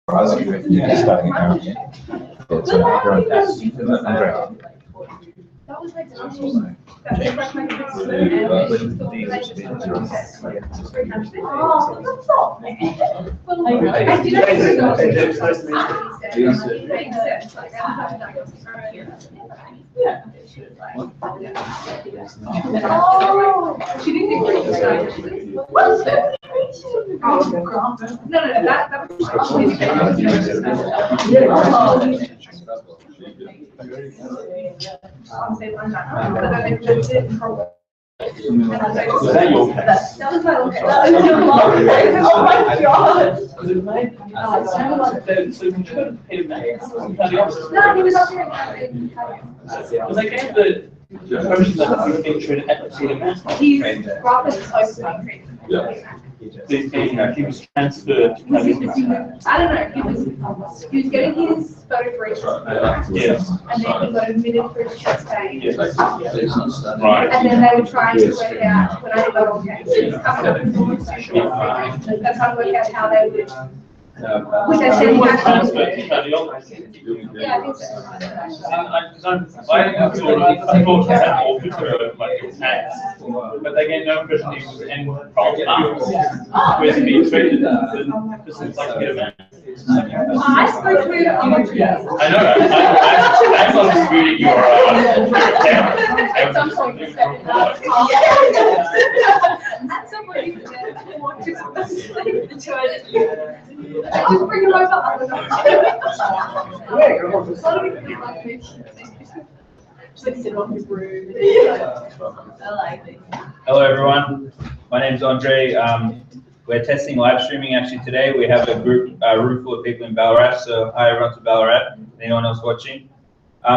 Starting now again. It's Andrea. That was like she didn't agree. No, that Was that your case? That was my okay. Oh my god! No, he was up here. Because they gave the version that you picture in epilepsy in mass. He's brought this close to me. He was transferred. I don't know. He was getting his photophoresis. Yes. And then he got admitted for his chest pain. Yes. Right. And then they were trying to work out when I got all cases coming up in the session. That's how to work out how they would. Which I said he was actually transferred to did. cardiology. Yeah, I think so. I thought he had all the like attacks, but they gave no impression he was in problem. Whereas if he treated this is like a man. I spoke to him. I know. I'm not disputing your camera. At some point, you said it. At some point, you said, I want to explain the choice. I'll bring him over. I don't know. Just like sit on his room. I like it. Hello everyone, my name is Andre. We're testing live streaming actually today. We have a room full of people in Ballarat, so hi everyone to Ballarat, anyone else watching.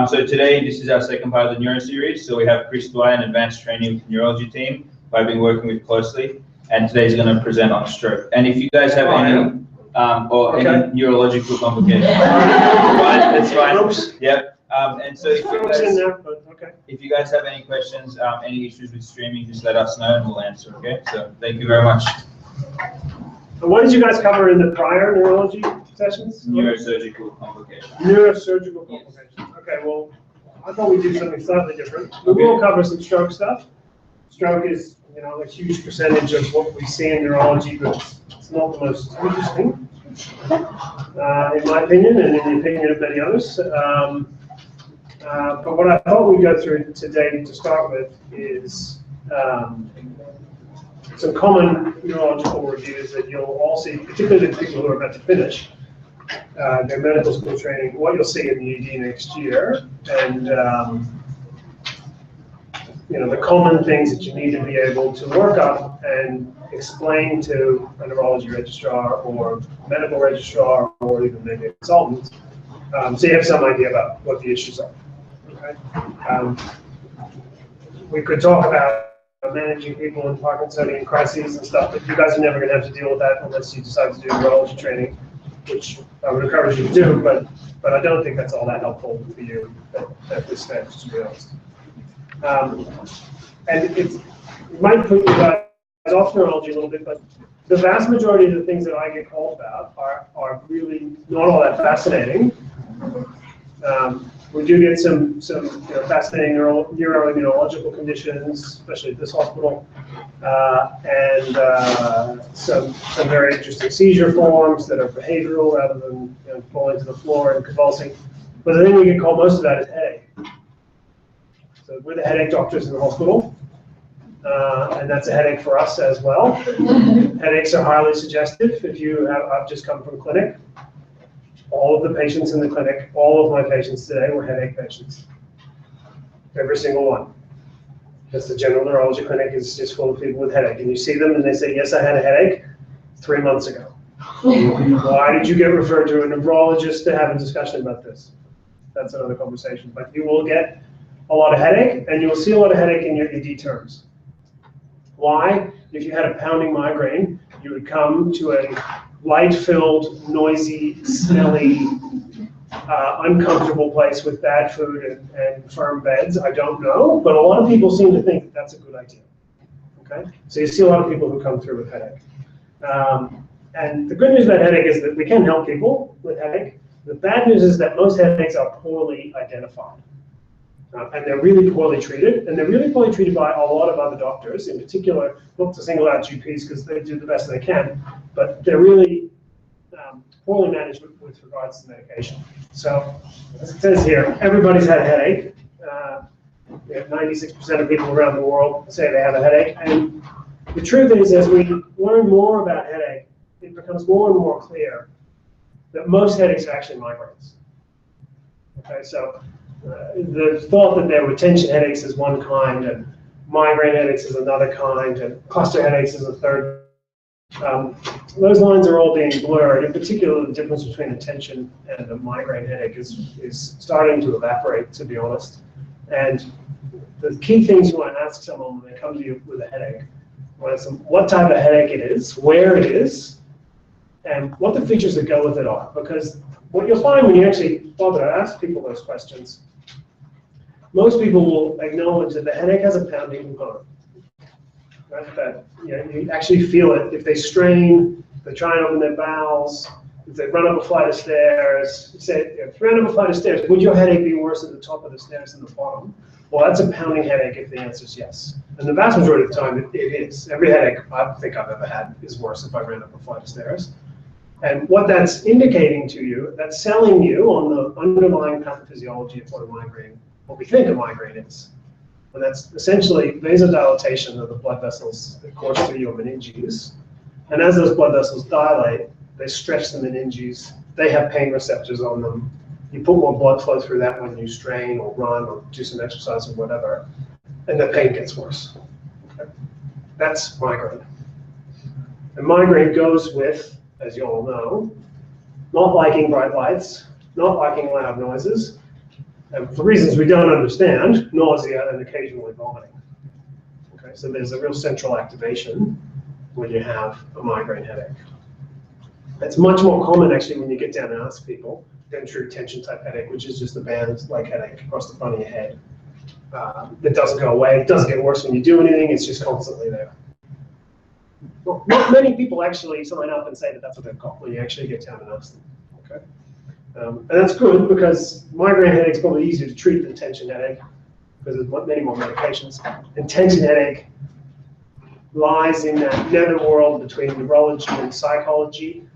So today, this is our second part of the Neuro series. So we have Dwyer, an advanced trainee with the Neurology team, who I've been working with closely, and today he's going to present on stroke. And if you guys have any any neurological complications, it's fine. Oops. Yep. And so if you guys have any questions, any issues with streaming, just let us know and we'll answer, okay? So thank you very much. And what did you guys cover in the prior neurology sessions? Neurosurgical complications. Neurosurgical complications. Okay, well, I thought we'd do something slightly different. We will cover some stroke stuff. Stroke is, a huge percentage of what we see in neurology, but it's not the most interesting, in my opinion, and in the opinion of many others. But what I thought we'd go through today to start with is some common neurological reviews that you'll all see, particularly the people who are about to finish their medical school training, what you'll see in the ED next year, and the common things that you need to be able to work up and explain to a neurology registrar or medical registrar or even maybe a consultant, so you have some idea about what the issues are. Okay? We could talk about managing people in Parkinsonian crises and stuff, but you guys are never going to have to deal with that unless you decide to do neurology training, which I would encourage you to do, but I don't think that's all that helpful for you at this stage, to be honest. And it might put you guys off neurology a little bit, but the vast majority of the things that I get called about are really not all that fascinating. We do get some fascinating neuroimmunological conditions, especially at this hospital, and some very interesting seizure forms that are behavioral rather than falling to the floor and convulsing. But the thing we get called most about is headache. So we're the headache doctors in the hospital, and that's a headache for us as well. Headaches are highly suggestive. I've just come from clinic. All of the patients in the clinic, all of my patients today were headache patients. Every single one. Because the general neurology clinic is just full of people with headache. And you see them and they say, yes, I had a headache 3 months ago. Why did you get referred to a neurologist to have a discussion about this? That's another conversation. But you will get a lot of headache, and you will see a lot of headache in your ED terms. Why? If you had a pounding migraine, you would come to a light-filled, noisy, smelly, uncomfortable place with bad food and firm beds. I don't know, but a lot of people seem to think that that's a good idea. Okay, so you see a lot of people who come through with headache. And the good news about headache is that we can help people with headache. The bad news is that most headaches are poorly identified. And they're really poorly treated, and they're really poorly treated by a lot of other doctors, in particular, not to single out GPs because they do the best they can, but they're really poorly managed with regards to medication. So, as it says here, everybody's had a headache. 96% of people around the world say they have a headache, and the truth is, as we learn more about headache, it becomes more and more clear that most headaches are actually migraines. Okay, so the thought that there were tension headaches is one kind, and migraine headaches is another kind, and cluster headaches is a third. Those lines are all being blurred. In particular, the difference between a tension and a migraine headache is starting to evaporate, to be honest. And the key things you want to ask someone when they come to you with a headache, what type of headache it is, where it is, and what the features that go with it are. Because what you'll find when you actually bother to ask people those questions, most people will acknowledge that the headache has a pounding component. Right? That you actually feel it if they strain, if they try and open their bowels, if they run up a flight of stairs. Say, if you ran up a flight of stairs, would your headache be worse at the top of the stairs than the bottom? Well, that's a pounding headache if the answer is yes. And the vast majority of the time, it is. Every headache I think I've ever had is worse if I ran up a flight of stairs. And what that's indicating to you, that's selling you on the underlying pathophysiology of what a migraine, what we think a migraine is. And that's essentially vasodilatation of the blood vessels that course through your meninges. And as those blood vessels dilate, they stretch the meninges. They have pain receptors on them. You put more blood flow through that when you strain or run or do some exercise or whatever, and the pain gets worse. Okay? That's migraine. And migraine goes with, as you all know, not liking bright lights, not liking loud noises, and for reasons we don't understand, nausea and occasionally vomiting. Okay, so there's a real central activation when you have a migraine headache. It's much more common actually when you get down and ask people than true tension type headache, which is just a band-like headache across the front of your head. That doesn't go away, it doesn't get worse when you do anything, it's just constantly there. Well, not many people actually sign up and say that that's what they've got when you actually get down and ask them. Okay? And that's good because migraine headache is probably easier to treat than tension headache because there's many more medications. And tension headache lies in that netherworld between neurology and psychology.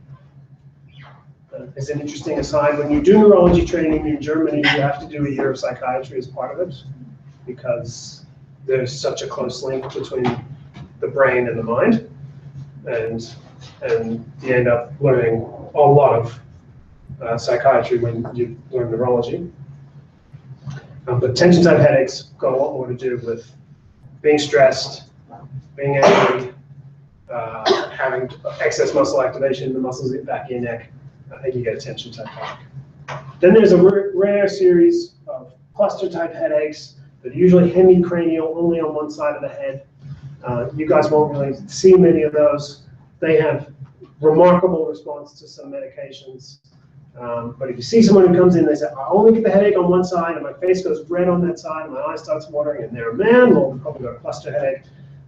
As an interesting aside, when you do neurology training in Germany, you have to do a year of psychiatry as part of it because there's such a close link between the brain and the mind. And you end up learning a lot of psychiatry when you learn neurology. But tension type headaches got a lot more to do with being stressed, being angry, having excess muscle activation in the muscles in the back of your neck, and you get a tension type headache. Then there's a rare series of cluster type headaches that are usually hemicranial, only on one side of the head. You guys won't really see many of those. They have remarkable response to some medications. But if you see someone who comes in, they say, I only get the headache on one side, and my face goes red on that side, and my eye starts watering, and they're a man, well, they've probably got a cluster headache.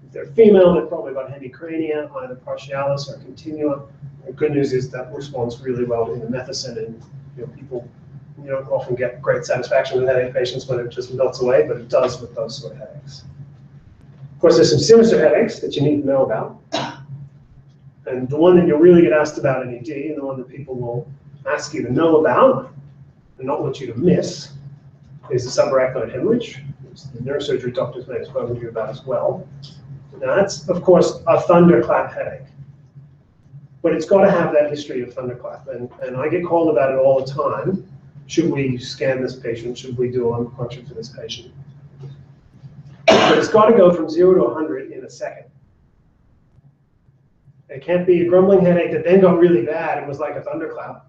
If they're female, they've probably got hemicrania, either partialis or continua. The good news is that responds really well to indomethacin, and people don't often get great satisfaction with headache patients when it just melts away, but it does with those sort of headaches. Of course, there's some sinister headaches that you need to know about. And the one that you'll really get asked about in ED, and the one that people will ask you to know about and not want you to miss, is the subarachnoid hemorrhage, which the neurosurgery doctors may have spoken to you about as well. Now that's, of course, a thunderclap headache. But it's got to have that history of thunderclap. And I get called about it all the time. Should we scan this patient? Should we do a lumbar puncture for this patient? But it's got to go from 0 to 100 in a second. It can't be a grumbling headache that then got really bad and was like a thunderclap.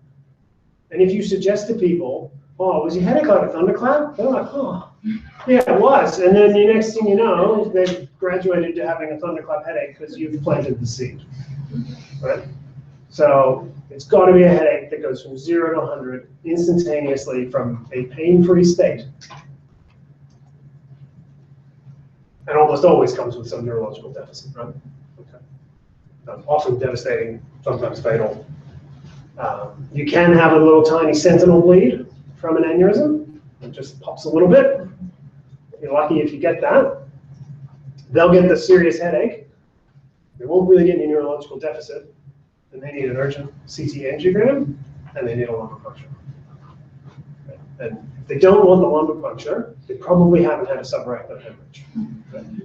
And if you suggest to people, oh, was your headache like a thunderclap? They're like, oh, yeah, it was. And then the next thing you know, they've graduated to having a thunderclap headache because you've planted the seed. Right? So it's got to be a headache that goes from 0 to 100 instantaneously from a pain-free state. And almost always comes with some neurological deficit, right? Okay. often devastating, sometimes fatal. You can have a little tiny sentinel bleed from an aneurysm. It just pops a little bit. You're lucky if you get that. They'll get the serious headache. They won't really get any neurological deficit, and they need an urgent CT angiogram, and they need a lumbar puncture. And if they don't want the lumbar puncture, they probably haven't had a subarachnoid hemorrhage.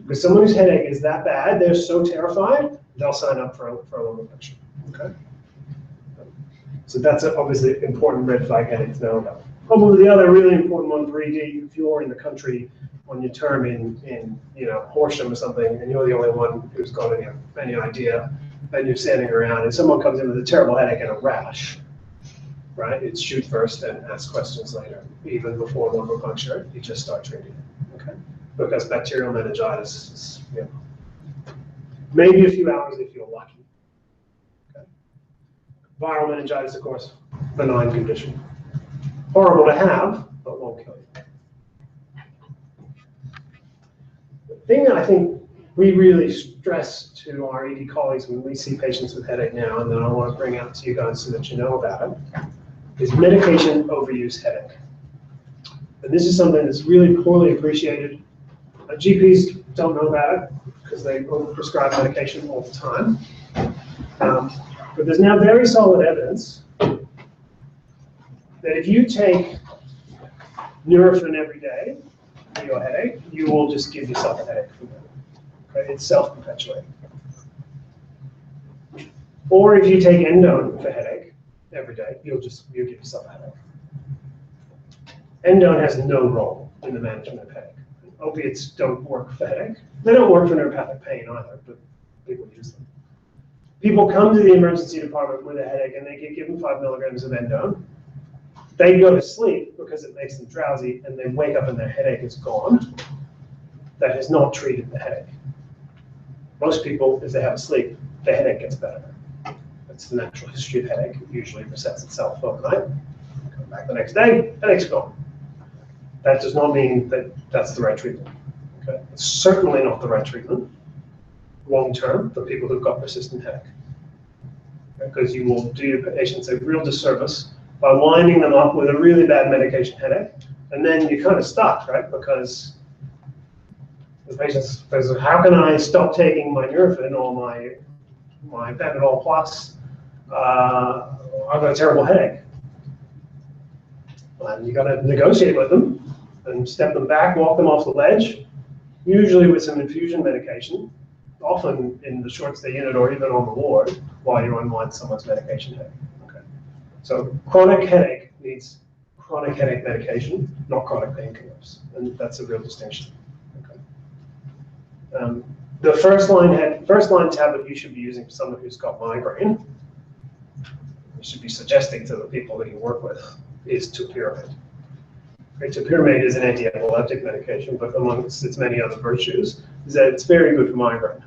Because someone whose headache is that bad, they're so terrified, they'll sign up for a lumbar puncture. Okay. So that's obviously an important red flag headache to know about. Probably the other really important one for ED, if you're in the country on your term in Horsham or something, and you're the only one who's got any idea, and you're standing around, and someone comes in with a terrible headache and a rash, right? It's shoot first and ask questions later. Even before lumbar puncture, you just start treating it, okay? Because bacterial meningitis is, maybe a few hours if you're lucky. Okay? Viral meningitis, of course, benign condition. Horrible to have, but won't kill you. The thing that I think we really stress to our ED colleagues when we see patients with headache now, and then I want to bring out to you guys so that you know about it, is medication overuse headache. And this is something that's really poorly appreciated. GPs don't know about it because they prescribe medication all the time. But there's now very solid evidence that if you take Nurofen every day for your headache, you will just give yourself a headache from that. Okay? It's self-perpetuating. Or if you take Endone for headache every day, you'll give yourself a headache. Endone has no role in the management of headache. Opiates don't work for headache. They don't work for neuropathic pain either, but people use them. People come to the emergency department with a headache and they get given 5 milligrams of Endone. They go to sleep because it makes them drowsy, and they wake up and their headache is gone. That has not treated the headache. Most people, if they have sleep, the headache gets better. That's the natural history of headache. It usually resets itself overnight. Come back the next day, headache's gone. That does not mean that that's the right treatment. Okay? It's certainly not the right treatment long term for people who've got persistent headache. Because you will do your patients a real disservice by winding them up with a really bad medication headache, and then you're kind of stuck, right? Because the patient says, how can I stop taking my Nurofen or my Panadol Plus? I've got a terrible headache. And you got to negotiate with them and step them back, walk them off the ledge, usually with some infusion medication, often in the short stay unit or even on the ward while you unwind someone's medication headache. Okay. So chronic headache needs chronic headache medication, not chronic painkillers, and that's a real distinction. Okay. The first line tablet you should be using for someone who's got migraine, you should be suggesting to the people that you work with, is topiramate. Okay, topiramate is an anti-epileptic medication, but amongst its many other virtues, is that it's very good for migraine.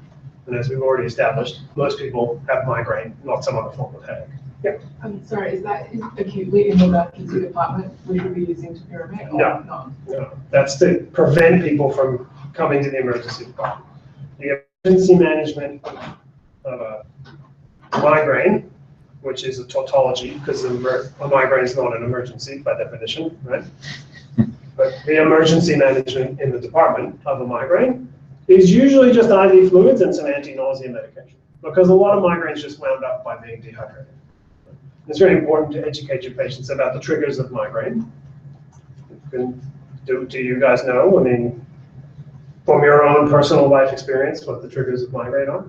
And as we've already established, most people have migraine, not some other form of headache. Yeah. I'm sorry, is that acutely in the emergency department we should be using topiramate? No. That's to prevent people from coming to the emergency department. The emergency management of a migraine, which is a tautology, because a migraine is not an emergency by definition, right? But the emergency management in the department of a migraine is usually just IV fluids and some anti-nausea medication, because a lot of migraines just wound up by being dehydrated. It's very important to educate your patients about the triggers of migraine. Do you guys know, I mean, from your own personal life experience, what the triggers of migraine are?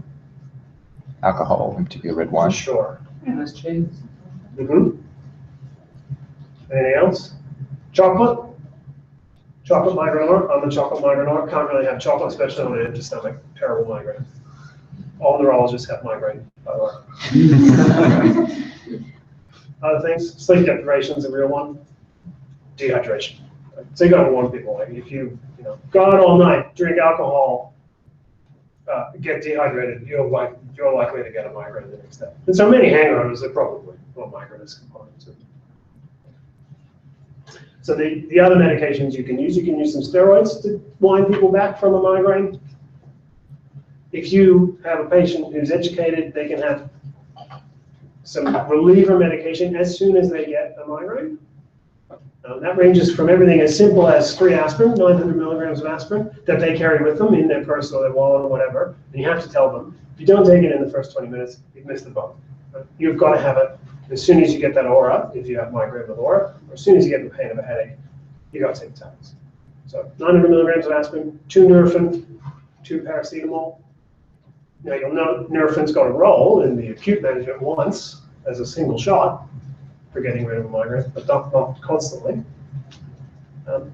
Alcohol, in particular red wine. Sure. And those chains. Mm-hmm. Anything else? Chocolate? Chocolate migraine. I'm a chocolate migraine. Can't really have chocolate, especially on an empty stomach. Terrible migraine. All neurologists have migraine, by the way. Other things, sleep deprivation is a real one. Dehydration. So you got to warn people, like if you go out all night, drink alcohol, get dehydrated, you're likely to get a migraine the next day. And so many hangovers are probably migraine is component too. So the other medications you can use some steroids to wind people back from a migraine. if you have a patient who's educated, they can have some reliever medication as soon as they get a migraine. That ranges from everything as simple as 3 aspirin, 900 milligrams of aspirin, that they carry with them in their purse or their wallet or whatever. And you have to tell them, if you don't take it in the first 20 minutes, you've missed the boat. You've got to have it as soon as you get that aura, if you have migraine with aura, or as soon as you get the pain of a headache, you got to take the tablets. So 900 milligrams of aspirin, 2 Nurofen, 2 paracetamol. Now you'll note Nurofen's got a role in the acute management once as a single shot for getting rid of a migraine, but not constantly.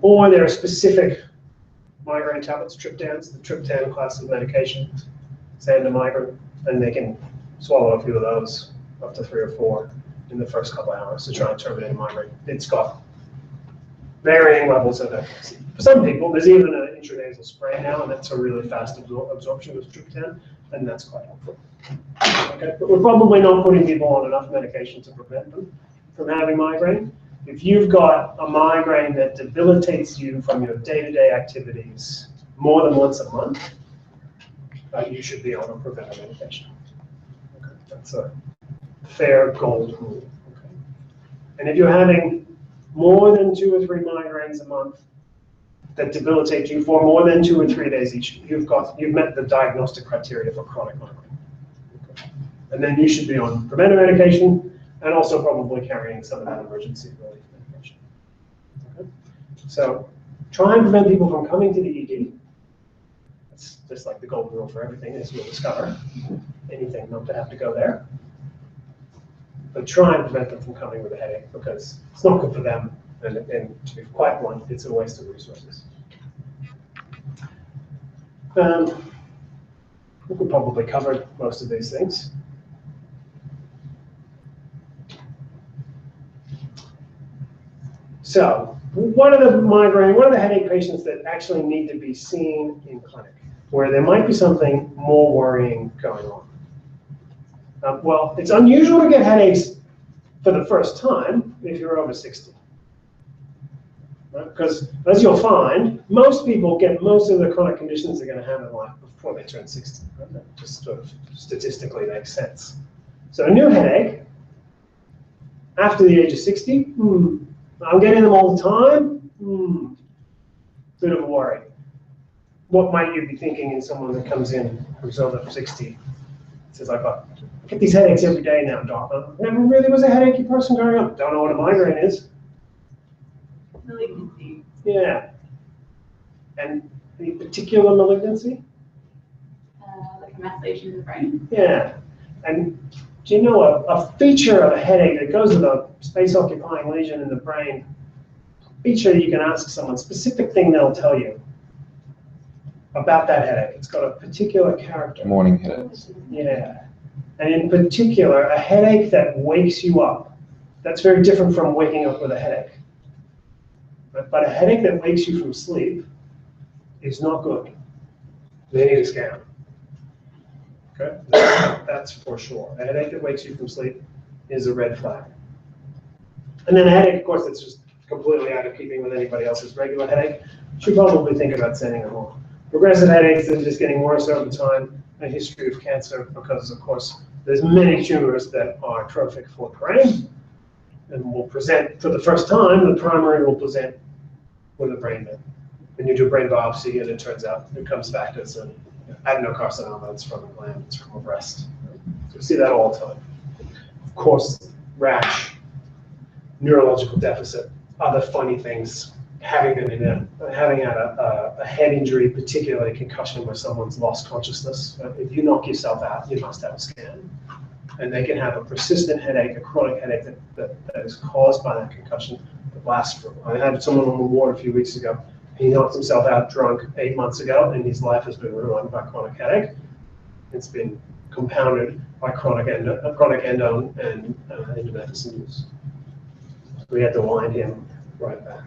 Or there are specific migraine tablets, triptans, the triptan class of medication, Xandomigrant, and they can swallow a few of those, up to 3 or 4 in the first couple of hours to try and terminate a migraine. It's got varying levels of efficacy. For some people, there's even an intranasal spray now, and that's a really fast absorption of triptan, and that's quite helpful. Okay, but we're probably not putting people on enough medication to prevent them from having migraine. If you've got a migraine that debilitates you from your day-to-day activities more than once a month, you should be on a preventive medication. Okay, that's a fair gold rule. Okay. And if you're having more than 2 or 3 migraines a month that debilitate you for more than 2 or 3 days each, you've met the diagnostic criteria for chronic migraine. Okay. And then you should be on preventive medication and also probably carrying some of that emergency relief medication. Okay. So try and prevent people from coming to the ED. It's just like the golden rule for everything, as you'll discover. Anything not to have to go there. But try and prevent them from coming with a headache, because it's not good for them, and to be quite blunt, it's a waste of resources. I think we probably covered most of these things. So, what are the headache patients that actually need to be seen in clinic, where there might be something more worrying going on? Well, it's unusual to get headaches for the first time if you're over 60. Right? Because, as you'll find, most people get most of the chronic conditions they're going to have in life before they turn 60. Right? That just sort of statistically makes sense. So a new headache, after the age of 60, I'm getting them all the time, bit of a worry. What might you be thinking in someone that comes in who's over 60? Says, I get these headaches every day now, doc. Never really was a headachy person growing up. Don't know what a migraine is. Malignancy. Yeah. And any particular malignancy? Like a macellation in the brain. Yeah. And do you know a feature of a headache that goes with a space-occupying lesion in the brain? Feature you can ask someone, specific thing they'll tell you about that headache. It's got a particular character. Morning headaches. Yeah. And in particular, a headache that wakes you up. That's very different from waking up with a headache. But a headache that wakes you from sleep is not good. They need a scan. Okay? That's for sure. A headache that wakes you from sleep is a red flag. And then a headache, of course, that's just completely out of keeping with anybody else's regular headache. You should probably think about sending them home. Progressive headaches that are just getting worse over time, a history of cancer, because, of course, there's many tumors that are trophic for the brain and will present for the first time. The primary will present with a brain met. Then you do a brain biopsy, and it turns out it comes back as an adenocarcinoma. It's from a gland, it's from a breast. So you see that all the time. Of course, rash, neurological deficit, other funny things. Having had a head injury, particularly concussion, where someone's lost consciousness, if you knock yourself out, you must have a scan. And they can have a persistent headache, a chronic headache that is caused by that concussion that lasts for. I had someone on the ward a few weeks ago. He knocked himself out drunk 8 months ago, and his life has been ruined by chronic headache. It's been compounded by chronic endone and indomethacin use. We had to wind him right back.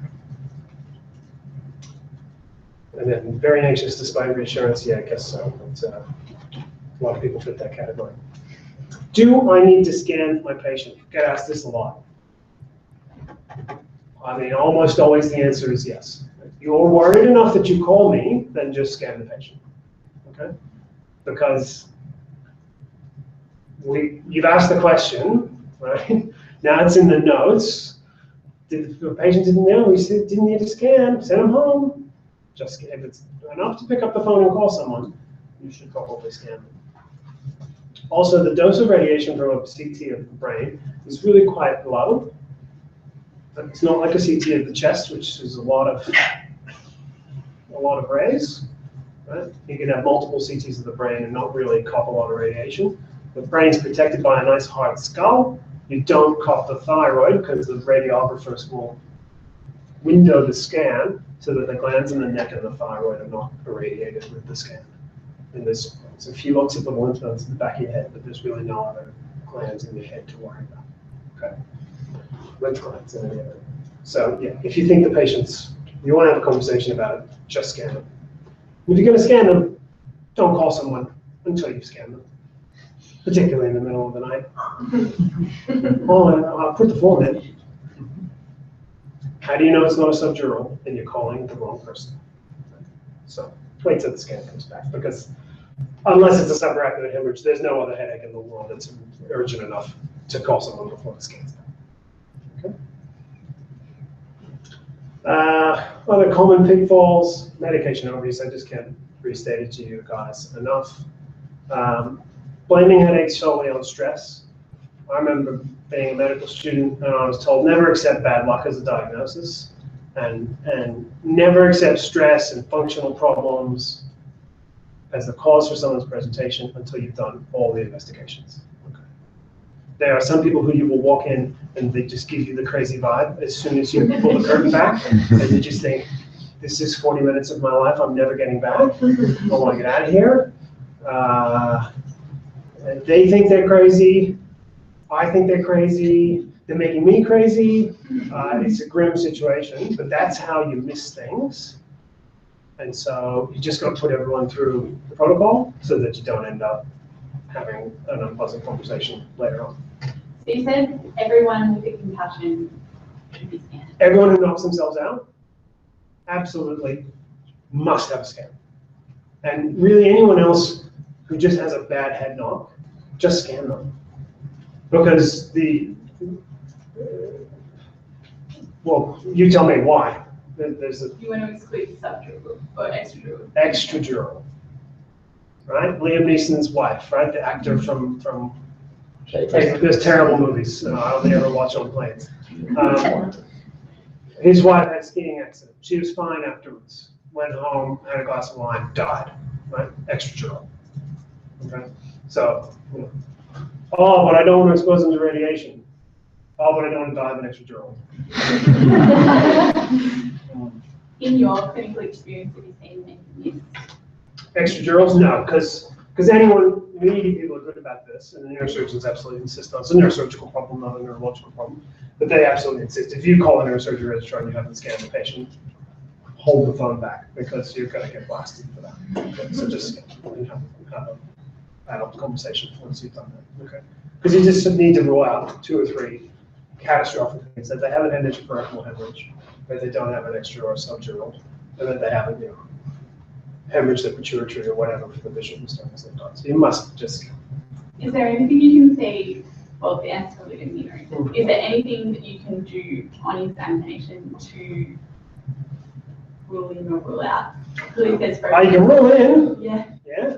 And then very anxious despite reassurance, yeah, I guess so. But, a lot of people fit that category. Do I need to scan my patient? Get asked this a lot. I mean, almost always the answer is yes. If you're worried enough that you call me, then just scan the patient. Okay? because you've asked the question, right? Now it's in the notes. Did the patient didn't know? We said didn't need a scan. Send them home. Just if it's enough to pick up the phone and call someone, you should probably scan them. Also, the dose of radiation from a CT of the brain is really quite low. It's not like a CT of the chest, which is a lot of rays. Right? You can have multiple CTs of the brain and not really cough a lot of radiation. The brain's protected by a nice hard skull. You don't cough the thyroid because the radiographers will window the scan so that the glands in the neck and the thyroid are not irradiated with the scan. And there's a few occipital lymph nodes in the back of your head, but there's really no other glands in your head to worry about. Okay, lymph glands in the area. So yeah, if you think the patient's, you want to have a conversation about it, just scan them. If you're going to scan them, don't call someone until you've scanned them, particularly in the middle of the night. Oh, I'll put the phone in. How do you know it's not a subdural and you're calling the wrong person? So wait till the scan comes back, because unless it's a subarachnoid hemorrhage, there's no other headache in the world that's urgent enough to call someone before the scan's done. Okay. Other common pitfalls, medication overuse. I just can't restate it to you guys enough. Blaming headaches solely on stress. I remember being a medical student and I was told never accept bad luck as a diagnosis, and never accept stress and functional problems as the cause for someone's presentation until you've done all the investigations. Okay. There are some people who you will walk in and they just give you the crazy vibe as soon as you pull the curtain back, and you just think, this is 40 minutes of my life I'm never getting back. I want to get out of here. They think they're crazy. I think they're crazy. They're making me crazy. It's a grim situation, but that's how you miss things. And so you just got to put everyone through the protocol so that you don't end up having an unpleasant conversation later on. So you said everyone with a concussion should be scanned. Everyone who knocks themselves out absolutely must have a scan. And really anyone else who just has a bad head knock, just scan them. Because well, you tell me why. There's a You want to exclude subdural or extradural. extradural, right? Liam Neeson's wife, right? The actor from those terrible movies I only ever watch on planes. His wife had a skiing accident. She was fine afterwards. Went home, had a glass of wine, died, right? Extradural. Okay? So, you know, oh, but I don't want to expose them to radiation. Oh, but I don't want to die of an extradural. In your clinical experience, have you seen any Extradurals? No, because anyone, many people are good about this, and the neurosurgeons absolutely insist on it. It's a neurosurgical problem, not a neurological problem, but they absolutely insist. If you call a neurosurgery registrar and you haven't scanned the patient, hold the phone back, because you're going to get blasted for that. Okay? So just have an adult conversation once you've done that. Okay? Because you just need to rule out 2 or 3 catastrophic things: that they haven't had an peripheral hemorrhage, that they don't have an extra or subdural, and that they haven't, you know, hemorrhage the pituitary or whatever for the visual disturbance they've done. So you must just. Is there anything you can say, well, the answer probably didn't mean is there anything that you can do on examination to rule in or rule out? Clearly there's You can rule in. Yeah. Yeah.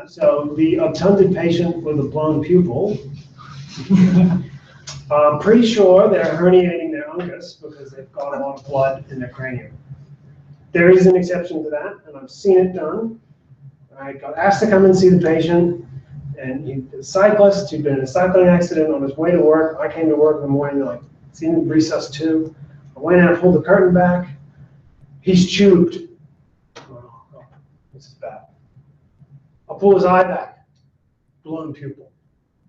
So the obtunded patient with a blown pupil, I'm pretty sure they're herniating their uncus because they've got a lot of blood in their cranium. There is an exception to that, and I've seen it done. I got asked to come and see the patient, and he's a cyclist who'd been in a cycling accident on his way to work. I came to work in the morning, like, seen him resus 2. I went in and pulled the curtain back. He's tubed. Oh, God, this is bad. I'll pull his eye back. Blown pupil.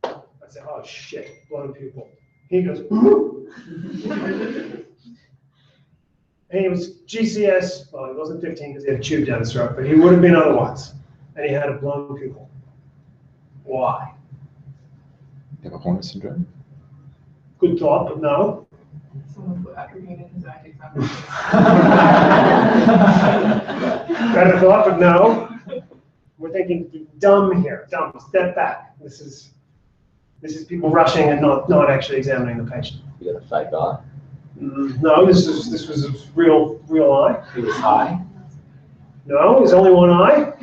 I said, oh shit, blown pupil. He goes, and he was GCS, well, he wasn't 15 because he had a tube down his throat, but he would have been otherwise. And he had a blown pupil. Why? You have a Horner syndrome? Good thought, but no. Someone put atropine in his eye exam. Better thought, but no. We're thinking dumb here, dumb, step back. This is people rushing and not actually examining the patient. You got a fake eye. No, this was a real eye. He was high. No, there's only one eye.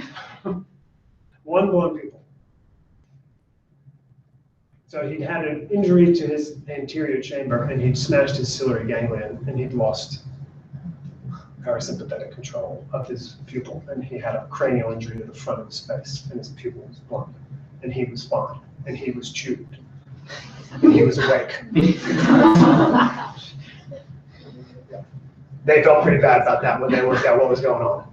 One blind pupil. So he'd had an injury to his anterior chamber, and he'd smashed his ciliary ganglion, and he'd lost parasympathetic control of his pupil, and he had a cranial injury to the front of his face, and his pupil was blind, and he was fine, and he was tubed, and he was awake. They felt pretty bad about that when they worked out what was going on.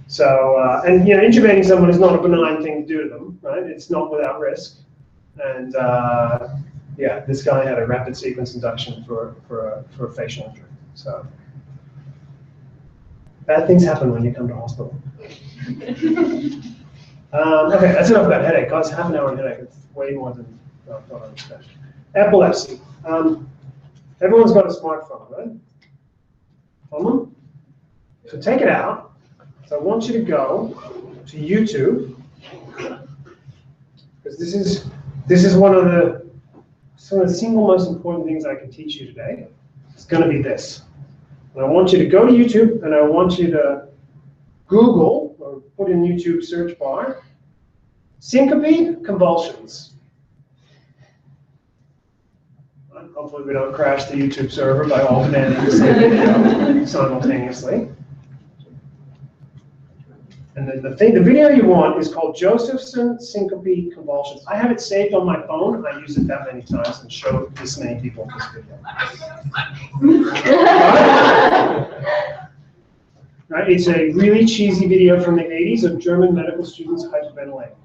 So, and intubating someone is not a benign thing to do to them, right? It's not without risk. And yeah, this guy had a rapid sequence induction for a facial injury. So bad things happen when you come to hospital. Okay, that's enough about headache. Guys, half an hour on headache. It's way more than I thought I understand. Epilepsy. Everyone's got a smartphone, right? On them? So take it out. So I want you to go to YouTube, because this is one of the single most important things I can teach you today. It's going to be this. And I want you to go to YouTube, and I want you to Google, or put in YouTube search bar, Syncope Convulsions. Hopefully we don't crash the YouTube server by all demanding the same video simultaneously. And then the video you want is called Josephson Syncope Convulsions. I have it saved on my phone. I use it that many times and show this many people this video. Right? It's a really cheesy video from the 80s of German medical students hyperventilating.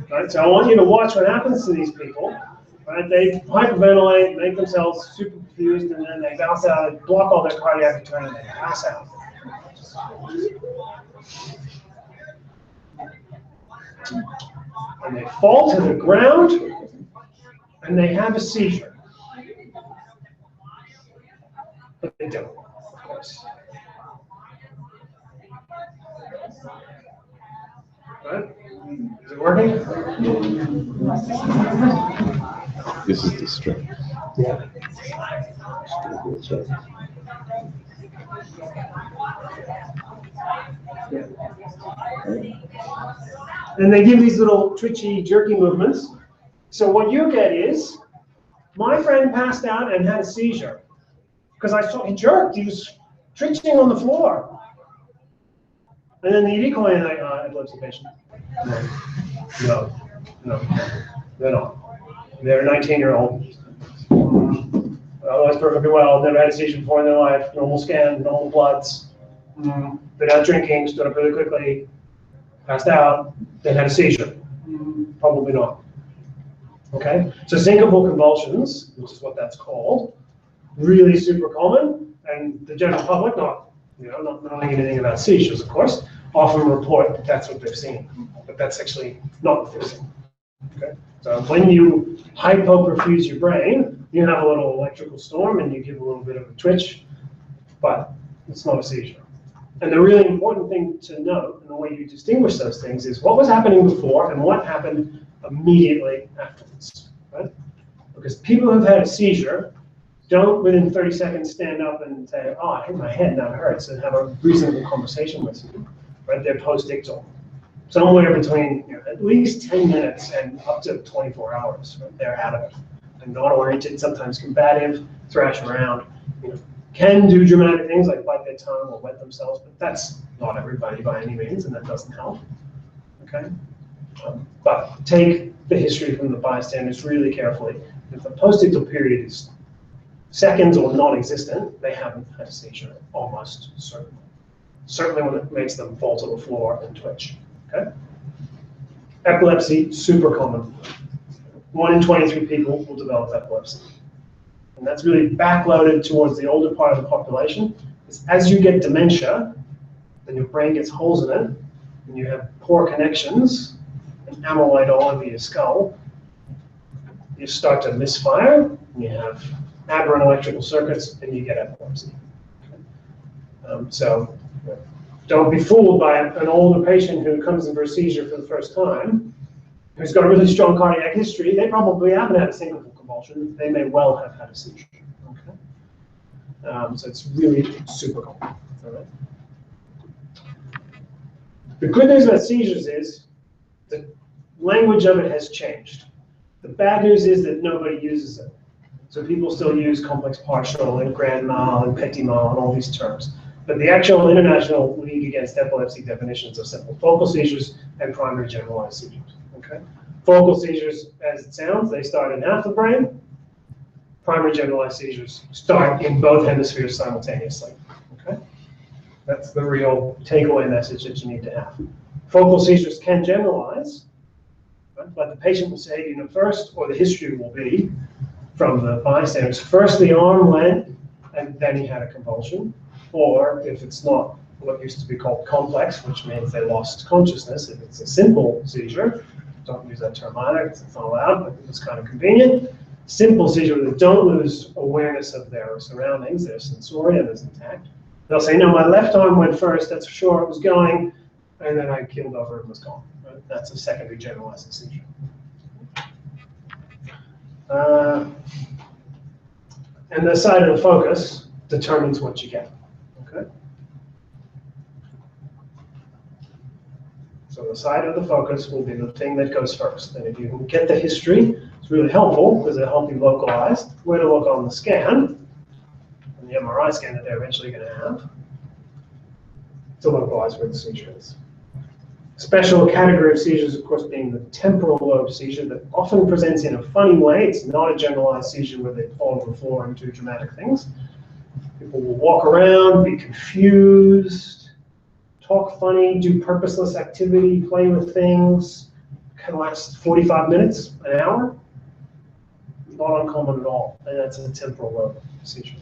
Right, so I want you to watch what happens to these people. Right, they hyperventilate, make themselves super confused, and then they bounce out, they block all their cardiac return, and they pass out. And they fall to the ground, and they have a seizure. But they don't, of course. Right? Is it working? This is the string. Yeah. And they give these little twitchy, jerky movements. So what you get is, my friend passed out and had a seizure. Because I saw he jerked, he was twitching on the floor. And then the ED called in, like, epilepsy patient. No, they're not. They're a 19-year-old. Otherwise perfectly well, never had a seizure before in their life, normal scan, normal bloods. They're not drinking, stood up really quickly, passed out, then had a seizure. Probably not. Okay, so syncopal convulsions, which is what that's called, really super common, and the general public, not knowing anything about seizures, of course, often report that that's what they've seen, but that's actually not what they've seen. Okay, so when you hypoperfuse your brain, you have a little electrical storm and you give a little bit of a twitch, but it's not a seizure. And the really important thing to note, and the way you distinguish those things, is what was happening before and what happened immediately afterwards, right? Because people who've had a seizure don't within 30 seconds stand up and say, oh, I hit my head, now it hurts, and have a reasonable conversation with you, right? They're post-ictal. Somewhere between at least 10 minutes and up to 24 hours, right? They're out of it. And non-oriented, sometimes combative, thrash around, can do dramatic things like bite their tongue or wet themselves, but that's not everybody by any means, and that doesn't help, okay? But take the history from the bystanders really carefully. If the post-ictal period is seconds or non-existent, they haven't had a seizure, almost certainly. Certainly when it makes them fall to the floor and twitch, okay? Epilepsy, super common. 1 in 23 people will develop epilepsy. And that's really backloaded towards the older part of the population. As you get dementia, then your brain gets holes in it, and you have poor connections, and amyloid all over your skull. You start to misfire, and you have aberrant electrical circuits, and you get epilepsy. So don't be fooled by an older patient who comes in for a seizure for the first time, who's got a really strong cardiac history. They probably haven't had a syncope convulsion. They may well have had a seizure. Okay? So it's really super common. All right? The good news about seizures is the language of it has changed. The bad news is that nobody uses it. So people still use complex partial and grand mal and petit mal and all these terms. But the actual International League Against Epilepsy definitions are simple: focal seizures and primary generalized seizures. Okay? Focal seizures, as it sounds, they start in half the brain. Primary generalized seizures start in both hemispheres simultaneously. Okay? That's the real takeaway message that you need to have. Focal seizures can generalize, but the patient will say, you know, first, or the history will be from the bystanders, first the arm went, and then he had a convulsion. Or if it's not what used to be called complex, which means they lost consciousness, if it's a simple seizure, don't use that term either, because it's not allowed, but it's kind of convenient. Simple seizure, they don't lose awareness of their surroundings, their sensorium is intact. They'll say, no, my left arm went first, that's for sure, it was going, and then I keeled over and was gone. Right? That's a secondary generalized seizure. And the side of the focus determines what you get. Okay? So the side of the focus will be the thing that goes first. And if you can get the history, it's really helpful because it'll help you localize where to look on the scan, and the MRI scan that they're eventually going to have, to localize where the seizure is. Special category of seizures, of course, being the temporal lobe seizure that often presents in a funny way. It's not a generalized seizure where they fall on the floor and do dramatic things. People will walk around, be confused, talk funny, do purposeless activity, play with things. Can last 45 minutes, an hour. Not uncommon at all, and that's a temporal lobe seizure.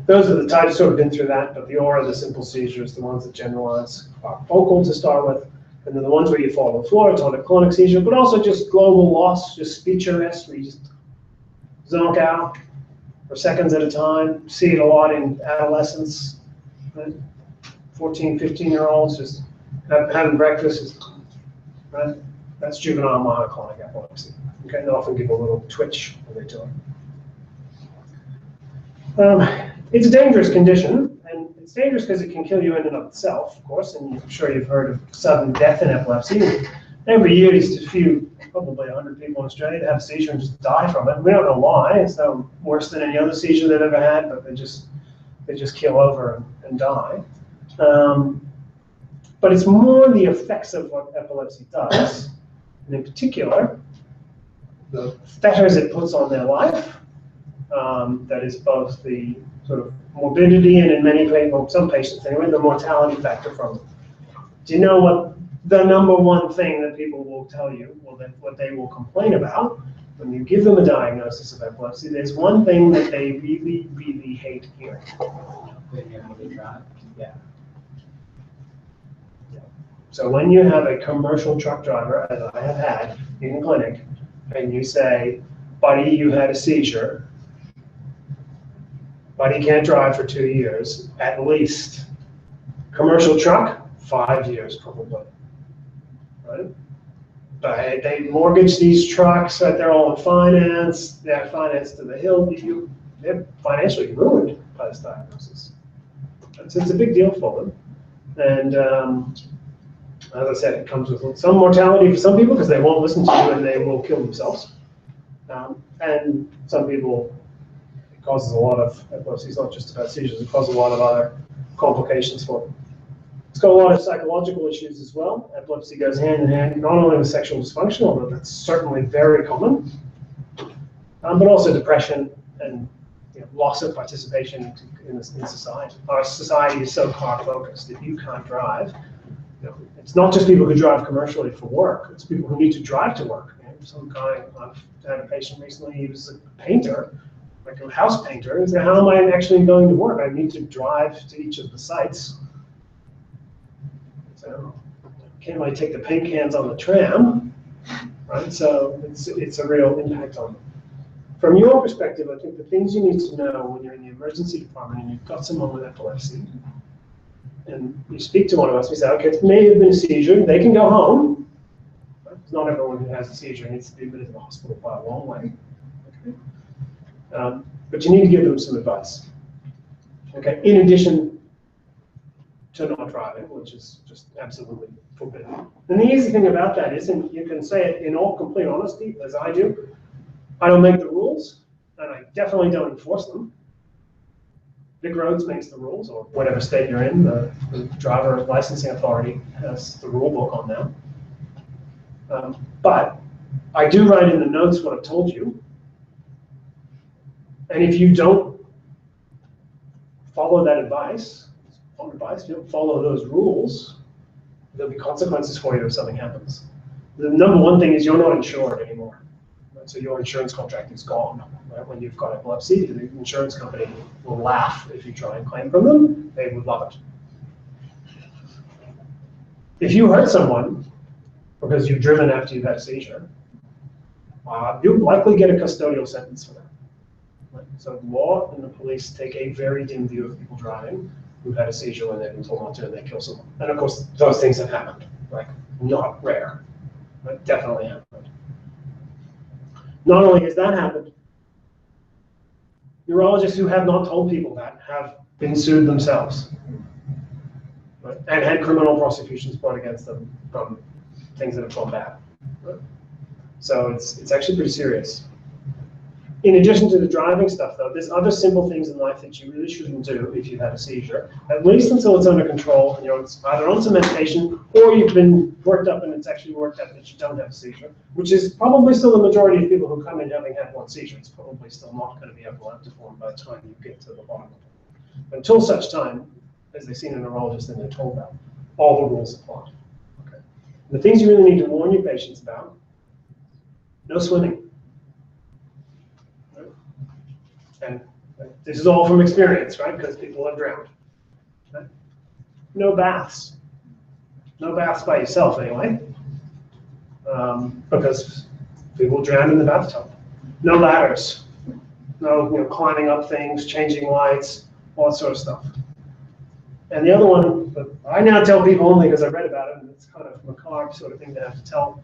Those are the types, sort of been through that, but the aura, the simple seizures, the ones that generalize, are focal to start with, and then the ones where you fall on the floor, tonic-clonic seizure, but also just global loss, just speech arrest, where you just zonk out for seconds at a time. See it a lot in adolescents, right? 14, 15-year-olds just having breakfast, right? That's juvenile myoclonic epilepsy. Okay, they often give a little twitch when they do it. It's a dangerous condition, and it's dangerous because it can kill you in and of itself, of course, and I'm sure you've heard of sudden death in epilepsy. Every year, there's a few, probably 100 people in Australia that have a seizure and just die from it. We don't know why. It's no worse than any other seizure they've ever had, but they just keel over and die. But it's more the effects of what epilepsy does, and in particular, the fetters it puts on their life. That is both the sort of morbidity and in many people, some patients anyway, the mortality factor from it. Do you know what the number one thing that people will tell you, what they will complain about when you give them a diagnosis of epilepsy? There's one thing that they really, really hate hearing. Yeah. So when you have a commercial truck driver, as I have had in the clinic, and you say, buddy, you had a seizure, but he can't drive for 2 years, at least. Commercial truck, 5 years probably, right? But they mortgage these trucks, that they're all in finance, they're financed to the hill. They're financially ruined by this diagnosis. So it's a big deal for them. And as I said, it comes with some mortality for some people because they won't listen to you and they will kill themselves. And some people, it causes a lot of epilepsy. It's not just about seizures, it causes a lot of other complications for them. It's got a lot of psychological issues as well. Epilepsy goes hand in hand, not only with sexual dysfunction, although that's certainly very common, but also depression and loss of participation in society. Our society is so car-focused. If you can't drive, it's not just people who drive commercially for work. It's people who need to drive to work. Some guy, I had a patient recently, he was a painter, like a house painter, and say, how am I actually going to work? I need to drive to each of the sites. So, can't I take the paint cans on the tram? Right? So it's a real impact on them. From your perspective, I think the things you need to know when you're in the emergency department and you've got someone with epilepsy, and you speak to one of us, we say, okay, it may have been a seizure, they can go home. Right? Not everyone who has a seizure needs to be admitted to the hospital by a long way. Okay? But you need to give them some advice. Okay, in addition to not driving, which is just absolutely forbidden. And the easy thing about that is, and you can say it in all complete honesty, as I do, I don't make the rules, and I definitely don't enforce them. Vic Roads makes the rules, or whatever state you're in, the driver licensing authority has the rule book on that. But I do write in the notes what I've told you. And if you don't follow that advice, if you don't follow those rules, there'll be consequences for you if something happens. The number one thing is you're not insured anymore. So your insurance contract is gone. Right? When you've got epilepsy, the insurance company will laugh if you try and claim from them. They would love it. If you hurt someone because you've driven after you've had a seizure, you'll likely get a custodial sentence for that. Right? So the law and the police take a very dim view of people driving who've had a seizure when they've been told not to and they kill someone. And of course, those things have happened. Like, not rare, but definitely happened. Not only has that happened, neurologists who have not told people that have been sued themselves, right? And had criminal prosecutions brought against them from things that have gone bad. Right? So it's actually pretty serious. In addition to the driving stuff, though, there's other simple things in life that you really shouldn't do if you've had a seizure, at least until it's under control and you're either on some medication or you've been worked up and it's actually worked out that you don't have a seizure, which is probably still the majority of people who come in having had one seizure. It's probably still not going to be epileptiform by the time you get to the bottom of it. Until such time as they've seen a neurologist and they're told that, all the rules apply. Okay. The things you really need to warn your patients about: no swimming. And this is all from experience, right? Because people have drowned. Okay? No baths. No baths by yourself, anyway. Because people drown in the bathtub. No ladders. No, climbing up things, changing lights, all that sort of stuff. And the other one, that I now tell people only because I read about it, and it's kind of a macabre sort of thing to have to tell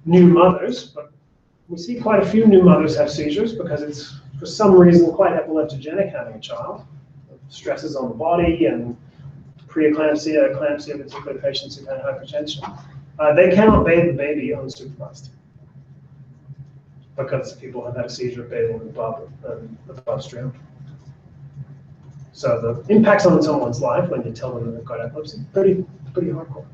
new mothers, but we see quite a few new mothers have seizures because it's, for some reason, quite epileptogenic having a child. Stresses on the body and preeclampsia, eclampsia, particularly patients who've had hypertension. They cannot bathe the baby unsupervised because people have had a seizure bathing above drowned. So the impacts on someone's life when you tell them that they've got epilepsy, pretty hardcore.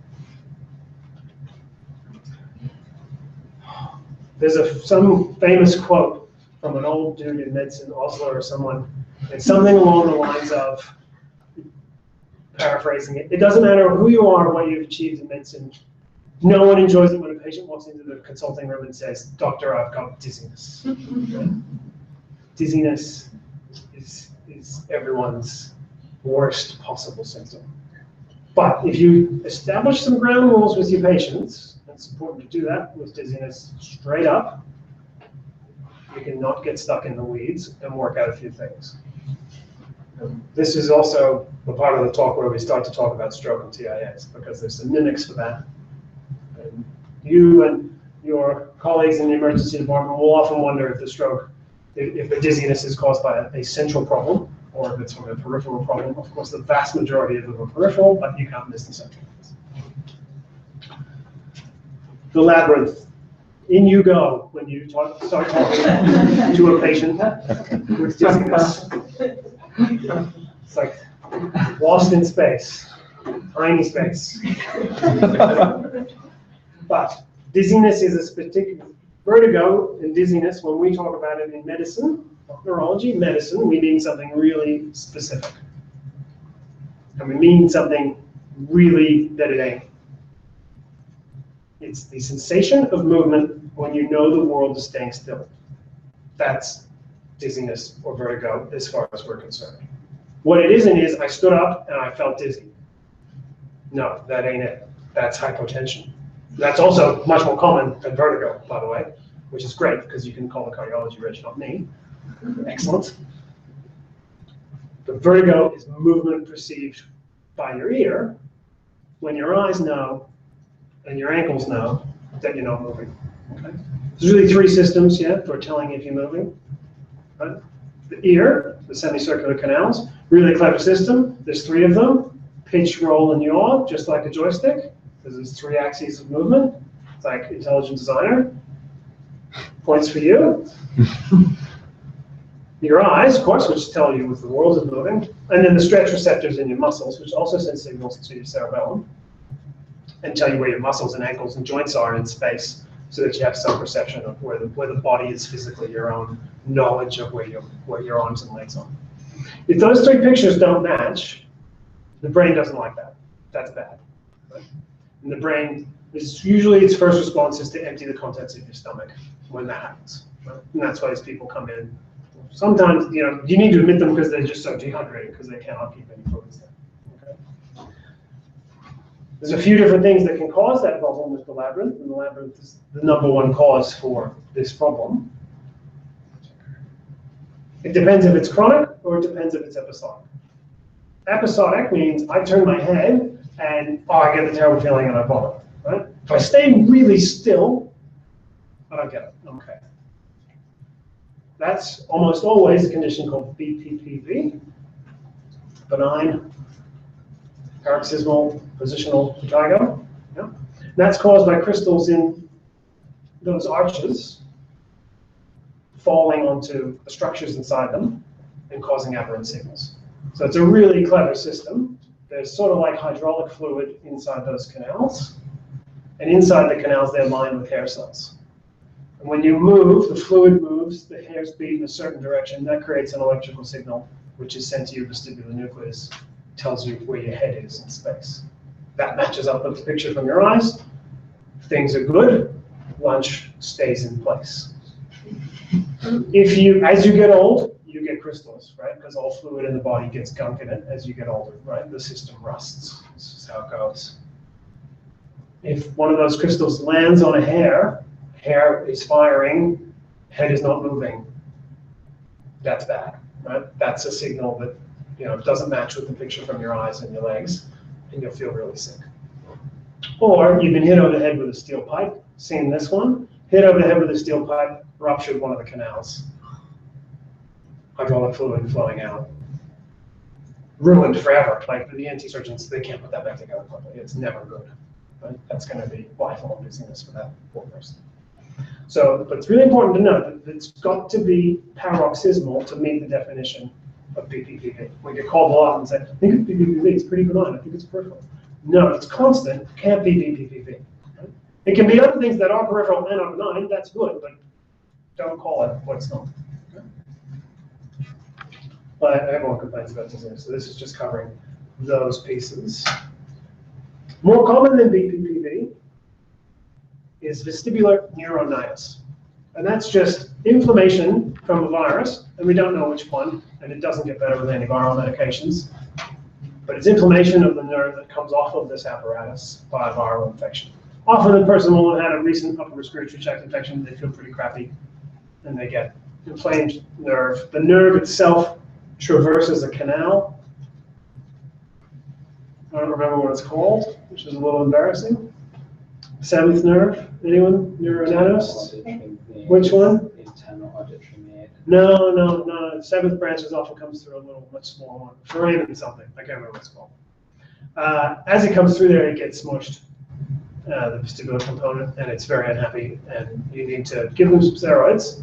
There's some famous quote from an old dude in medicine, Osler or someone. It's something along the lines of, paraphrasing it, it doesn't matter who you are or what you've achieved in medicine. No one enjoys it when a patient walks into the consulting room and says, "Doctor, I've got dizziness." Dizziness is everyone's worst possible symptom. But if you establish some ground rules with your patients, it's important to do that with dizziness straight up. You can not get stuck in the weeds and work out a few things. This is also the part of the talk where we start to talk about stroke and TIAs, because there's some mimics for that. And you and your colleagues in the emergency department will often wonder if the stroke, if the dizziness is caused by a central problem, or if it's from a peripheral problem. Of course, the vast majority of them are peripheral, but you can't miss the central ones. The labyrinth. In you go when you start talking to a patient with dizziness. It's like lost in space, tiny space. But dizziness is a particular vertigo and dizziness. When we talk about it in medicine, neurology, medicine, we mean something really specific. And we mean something really that it ain't. It's the sensation of movement when you know the world is staying still. That's dizziness or vertigo as far as we're concerned. What it isn't is I stood up and I felt dizzy. No, that ain't it. That's hypotension. That's also much more common than vertigo, by the way, which is great because you can call the cardiology reg, not me. Excellent. The vertigo is movement perceived by your ear when your eyes know and your ankles know that you're not moving. Okay? There's really three systems, yeah, for telling if you're moving. Right? The ear, the semicircular canals, really clever system. There's three of them: pitch, roll, and yaw, just like a joystick. There's three axes of movement. It's like intelligent designer. Points for you. Your eyes, of course, which tell you if the world is moving, and then the stretch receptors in your muscles, which also send signals to your cerebellum, and tell you where your muscles and ankles and joints are in space, so that you have some perception of where the body is physically, your own knowledge of where your arms and legs are. If those three pictures don't match, the brain doesn't like that. That's bad. Right? And the brain is usually its first response is to empty the contents of your stomach when that happens. Right? And that's why these people come in. Sometimes, you need to admit them because they're just so dehydrated because they cannot keep any fluids there. Okay? There's a few different things that can cause that problem with the labyrinth, and the labyrinth is the #1 cause for this problem. It depends if it's chronic or it depends if it's episodic. Episodic means I turn my head and I get the terrible feeling and I vomit. Right? If I stay really still, I don't get it. Okay. That's almost always a condition called BPPV, benign paroxysmal positional vertigo. Yeah. That's caused by crystals in those arches falling onto the structures inside them and causing aberrant signals. So it's a really clever system. There's sort of like hydraulic fluid inside those canals, and inside the canals they're lined with hair cells. And when you move, the fluid moves, the hairs beat in a certain direction, that creates an electrical signal, which is sent to your vestibular nucleus, tells you where your head is in space. That matches up with the picture from your eyes. Things are good, lunch stays in place. As you get old, you get crystals, right? Because all fluid in the body gets gunk in it as you get older, right? The system rusts. This is how it goes. If one of those crystals lands on a hair is firing, head is not moving, that's bad, right? That's a signal that doesn't match with the picture from your eyes and your legs, and you'll feel really sick. Or you've been hit over the head with a steel pipe, seen this one, hit over the head with a steel pipe, ruptured one of the canals. Hydraulic fluid flowing out. Ruined forever. Like the ENT surgeons, they can't put that back together properly. It's never good. Right? That's going to be lifelong dizziness for that poor person. So, but it's really important to note that it's got to be paroxysmal to meet the definition of BPPV. We get called a lot and say, I think it's BPPV, it's pretty benign, I think it's peripheral. No, it's constant, can't be BPPV. Right? It can be other things that are peripheral and are benign, that's good, but don't call it what it's not. But everyone complains about dizziness, so this is just covering those pieces. More common than BPPV is vestibular neuronitis. And that's just inflammation from a virus, and we don't know which one, and it doesn't get better with antiviral medications. But it's inflammation of the nerve that comes off of this apparatus by a viral infection. Often the person will have had a recent upper respiratory tract infection, they feel pretty crappy, and they get inflamed nerve. The nerve itself traverses a canal. I don't remember what it's called, which is a little embarrassing. Seventh nerve, anyone? Neuroanatomist? Which one? No. Seventh branch often comes through a little, much smaller one. Foramen something, I can't remember what it's called. As it comes through there, it gets smushed, the vestibular component, and it's very unhappy, and you need to give them some steroids,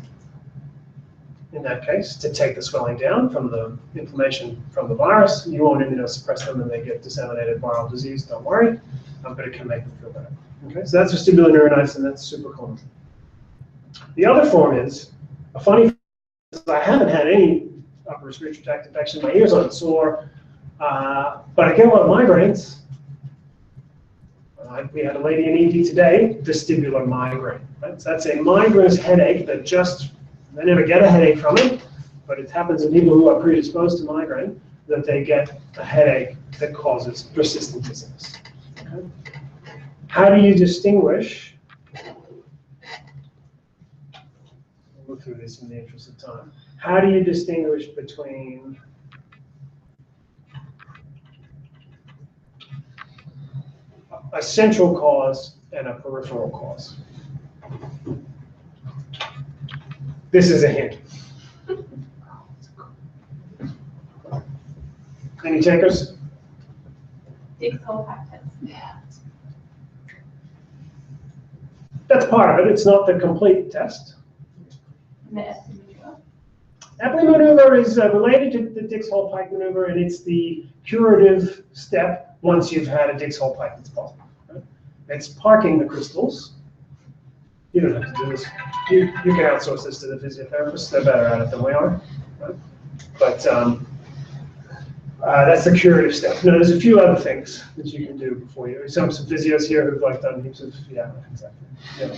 in that case, to take the swelling down from the inflammation from the virus. You won't immunosuppress them and they get disseminated viral disease, don't worry, but it can make them feel better. Okay, so that's vestibular neuronitis, and that's super common. The other form is, a funny, I haven't had any upper respiratory tract infection, my ears aren't sore, but I get a lot of migraines. We had a lady in ED today, vestibular migraine. Right? So that's a migraine headache that they never get a headache from it. but it happens in people who are predisposed to migraine that they get a headache that causes persistent dizziness. Okay? How do you distinguish? We'll go through this in the interest of time. How do you distinguish between a central cause and a peripheral cause? This is a hint. Any takers? Dixhole factors. That's part of it. It's not the complete test. The Epley maneuver. Epley maneuver is related to the Dix-Hole-Pike maneuver, and it's the curative step once you've had a Dix-Hole-Pike that's positive. Right? It's parking the crystals. You don't have to do this. You can outsource this to the physiotherapists. They're better at it than we are. Right? But that's the curative step. Now, there's a few other things that you can do before you. Some physios here who've like done heaps of, yeah, exactly. Yeah.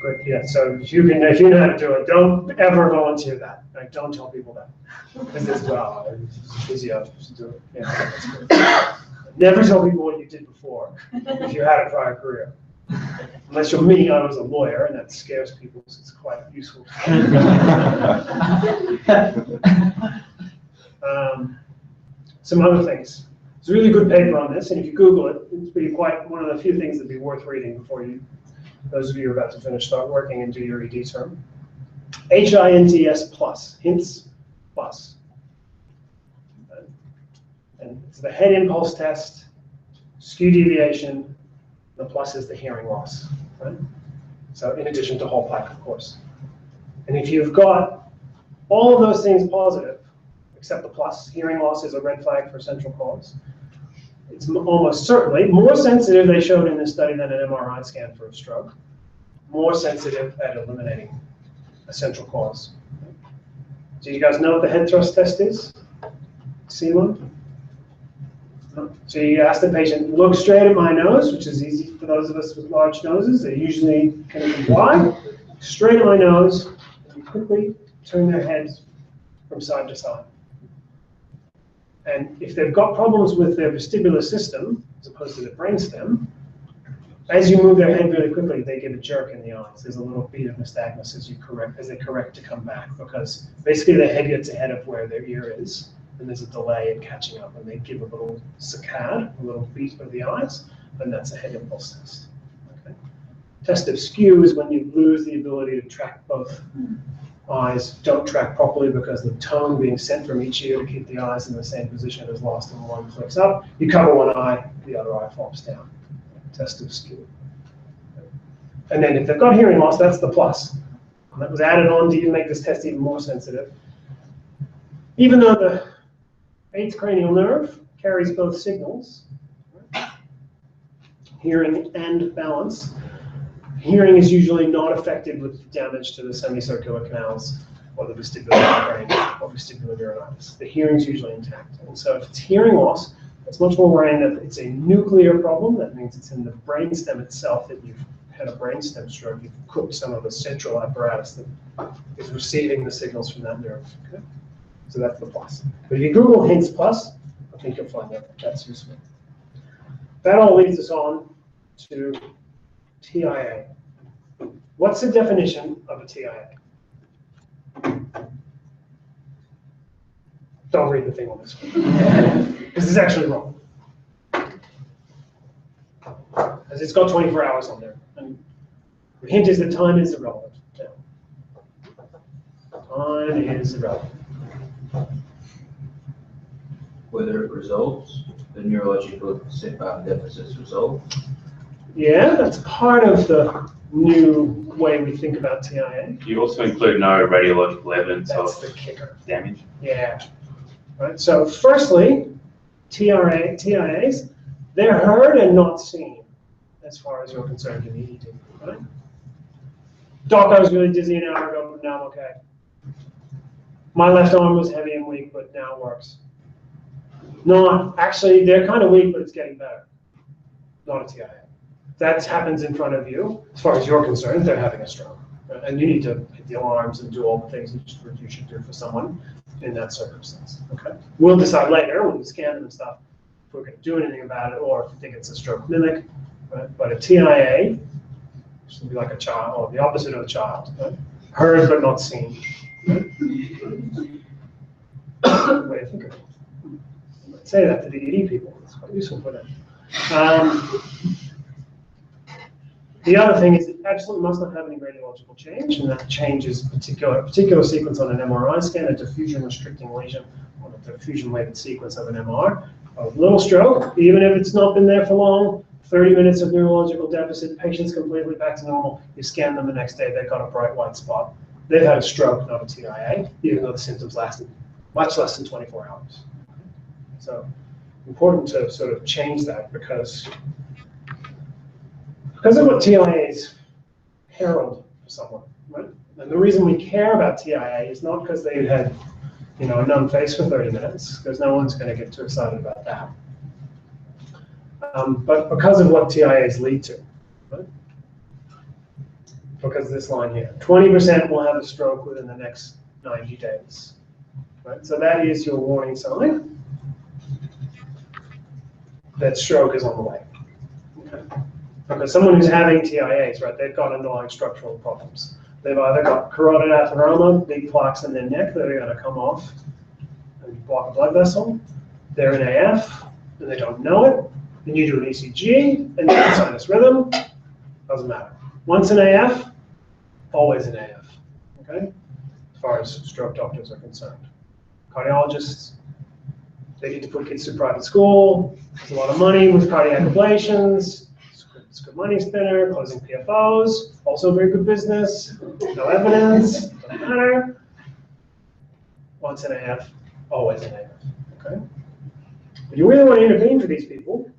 Good, yeah, so if you know how to do it, don't ever volunteer that. Like, don't tell people that. Because as well, physio should do it. Yeah, that's good. Never tell people what you did before if you had a prior career. Unless you're me, I was a lawyer, and that scares people, so it's quite useful. Some other things. There's a really good paper on this, and if you Google it, it's be quite one of the few things that'd be worth reading before you, those of you who are about to finish, start working and do your ED term. HINTS plus, HINTS plus. And it's the head impulse test, skew deviation, the plus is the hearing loss, right? So in addition to Hall-Pike, of course. And if you've got all of those things positive, except the plus, hearing loss is a red flag for central cause. It's almost certainly more sensitive, they showed in this study, than an MRI scan for a stroke. More sensitive at eliminating a central cause. So you guys know what the head thrust test is? See one? So you ask the patient, look straight at my nose, which is easy for those of us with large noses. They usually can comply. Straight at my nose, and quickly turn their heads from side to side. And if they've got problems with their vestibular system, as opposed to the brainstem, as you move their head really quickly, they get a jerk in the eyes. There's a little beat of nystagmus as they correct to come back, because basically their head gets ahead of where their ear is, and there's a delay in catching up, and they give a little saccade, a little beat of the eyes, and that's a head impulse test. Okay. Test of skew is when you lose the ability to track both eyes, don't track properly because the tone being sent from each ear to keep the eyes in the same position is lost, and one flicks up. You cover one eye, the other eye flops down. Test of skew. And then if they've got hearing loss, that's the plus. And that was added on to even make this test even more sensitive. Even though the 8th cranial nerve carries both signals, hearing and balance, hearing is usually not affected with damage to the semicircular canals or the vestibular brain or vestibular neuronitis. The hearing is usually intact. And so if it's hearing loss, it's much more worrying that it's a nuclear problem. That means it's in the brainstem itself, that you've had a brainstem stroke. You've cooked some of the central apparatus that is receiving the signals from that nerve. Okay? So that's the plus. But if you Google HINTS plus, I think you'll find that that's useful. That all leads us on to TIA. What's the definition of a TIA? Don't read the thing on this one. This is actually wrong. As it's got 24 hours on there. And the hint is that time is irrelevant. Yeah. Time is irrelevant. Whether it resolves, the neurological deficits resolve. Yeah, that's part of the new way we think about TIA. You also include no radiological evidence That's of the kicker. damage. Yeah. Right. So firstly, TIAs, they're heard and not seen, as far as you're concerned in the ED. Right? Doc, I was really dizzy an hour ago, but now I'm okay. My left arm was heavy and weak, but now it works. No, actually, they're kind of weak, but it's getting better. Not a TIA. That happens in front of you. As far as you're concerned, they're having a stroke. And you need to hit the alarms and do all the things that you should do for someone in that circumstance. Okay. We'll decide later when we scan them and stuff if we're going to do anything about it or if we think it's a stroke mimic. Right? But a TIA should be like a child, or the opposite of a child. Right? Heard but not seen. Right? Way to think of it. I might say that to the ED people. It's quite useful for them. The other thing is it absolutely must not have any radiological change, and that change is a particular sequence on an MRI scan, a diffusion restricting lesion, or a diffusion weighted sequence of an MR. A little stroke, even if it's not been there for long, 30 minutes of neurological deficit, patient's completely back to normal, you scan them the next day, they've got a bright white spot. They've had a stroke, not a TIA, even though the symptoms lasted much less than 24 hours. So important to sort of change that because of what TIAs herald for someone, right? And the reason we care about TIA is not because they've had, a numb face for 30 minutes, because no one's going to get too excited about that. But because of what TIAs lead to, right? Because of this line here, 20% will have a stroke within the next 90 days, right? So that is your warning sign that stroke is on the way. Okay. Okay, someone who's having TIAs, right, they've got underlying structural problems. They've either got carotid atheroma, big plaques in their neck that are going to come off and block a blood vessel. They're in AF, and they don't know it. Then you do an ECG, and you get sinus rhythm. Doesn't matter. Once in AF, always in AF, okay? As far as stroke doctors are concerned. Cardiologists, they need to put kids through private school. There's a lot of money with cardiac ablations. It's a good money spinner, closing PFOs, also very good business, no evidence, doesn't matter. Once in AF, always in AF, okay? But you really want to intervene for these people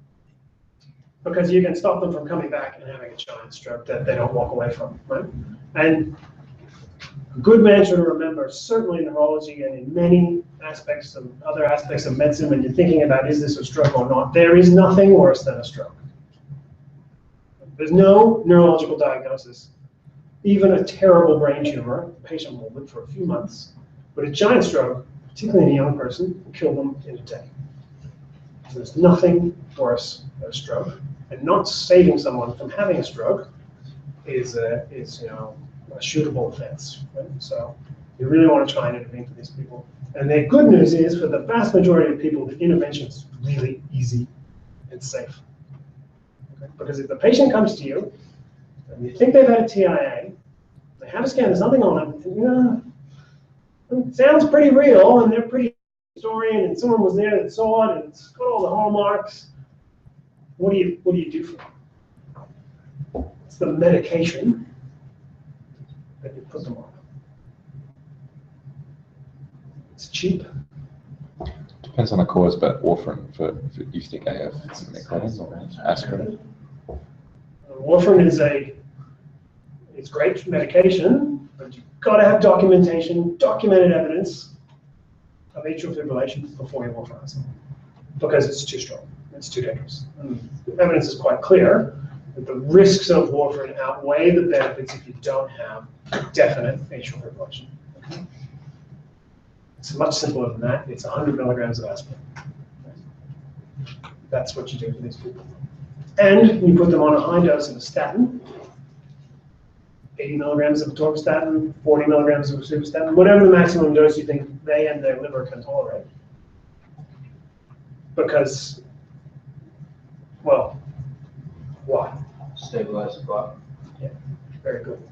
because you can stop them from coming back and having a giant stroke that they don't walk away from, right? And a good mantra to remember, certainly in neurology and in many aspects of other aspects of medicine, when you're thinking about is this a stroke or not, there is nothing worse than a stroke. There's no neurological diagnosis. Even a terrible brain tumor, the patient will live for a few months, but a giant stroke, particularly in a young person, will kill them in a day. So there's nothing worse than a stroke, and not saving someone from having a stroke is a shootable offense. Right? So you really want to try and intervene for these people. And the good news is, for the vast majority of people, the intervention is really easy and safe. Okay? Because if the patient comes to you and you think they've had a TIA, they have a scan, there's nothing on it, it sounds pretty real, and they're pretty historian, and someone was there that saw it, and it's got all the hallmarks. What do you do for them? It's the medication that you put them on. It's cheap. Depends on the cause, but warfarin for you think AF, necrotin or aspirin? Warfarin it's great medication, but you've got to have documented evidence of atrial fibrillation before you warfarin someone, because it's too strong, it's too dangerous. And the evidence is quite clear that the risks of warfarin outweigh the benefits if you don't have definite atrial fibrillation. Okay? It's much simpler than that. It's 100 milligrams of aspirin. That's what you do for these people. And you put them on a high dose of a statin, 80 milligrams of atorvastatin, 40 milligrams of rosuvastatin, whatever the maximum dose you think they and their liver can tolerate. Because, well, why? Stabilize the clock. Yeah, very good.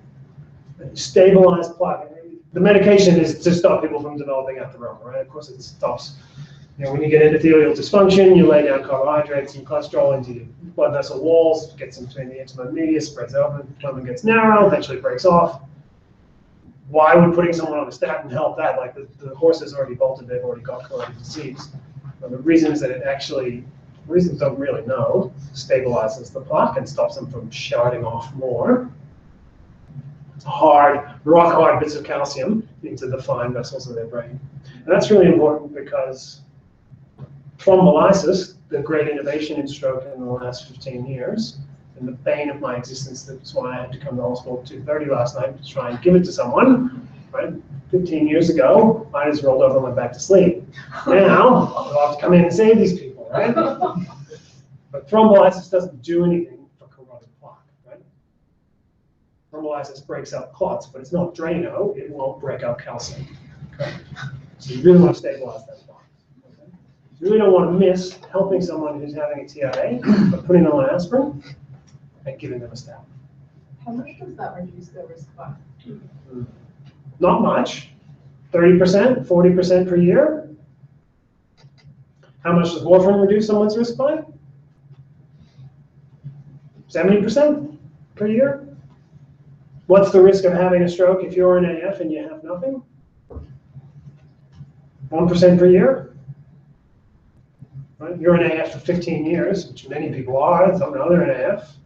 Stabilize plaque. The medication is to stop people from developing atheroma, right? Of course, it stops. When you get endothelial dysfunction, you lay down carbohydrates and cholesterol into your blood vessel walls, gets in between the intima media, spreads out, the gets narrow, eventually breaks off. Why would putting someone on a statin help that? Like the horse has already bolted, they've already got carotid disease. And the reason is that it actually, reasons don't really know, stabilizes the plaque and stops them from sharding off more. Hard, rock hard bits of calcium into the fine vessels of their brain. And that's really important because thrombolysis, the great innovation in stroke in the last 15 years, and the bane of my existence. That's why I had to come to the hospital at 2:30 last night to try and give it to someone, right? 15 years ago, I just rolled over and went back to sleep. Now, I'll have to come in and save these people, right? But thrombolysis doesn't do anything for carotid plaque, right? Thrombolysis breaks up clots, but it's not Drano, it won't break up calcium. Okay? So you really want to stabilize that plaque. Okay? You really don't want to miss helping someone who's having a TIA by putting them on aspirin and giving them a statin. How much does that reduce their risk by? Not much, 30%, 40% per year. How much does warfarin reduce someone's risk by? 70% per year. What's the risk of having a stroke if you're in AF and you have nothing? 1% per year. Right? You're in AF for 15 years, which many people are. Some know they're in AF.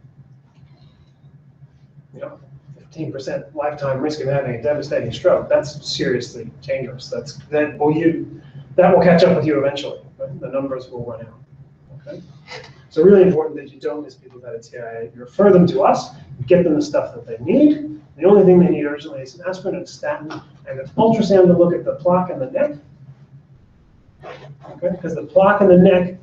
You know, 15% lifetime risk of having a devastating stroke. That's seriously dangerous. That will catch up with you eventually. Right? The numbers will run out. Okay. So really important that you don't miss people that are TIA. You refer them to us, get them the stuff that they need. The only thing they need urgently is an aspirin and a statin and an ultrasound to look at the plaque in the neck. Okay, because the plaque in the neck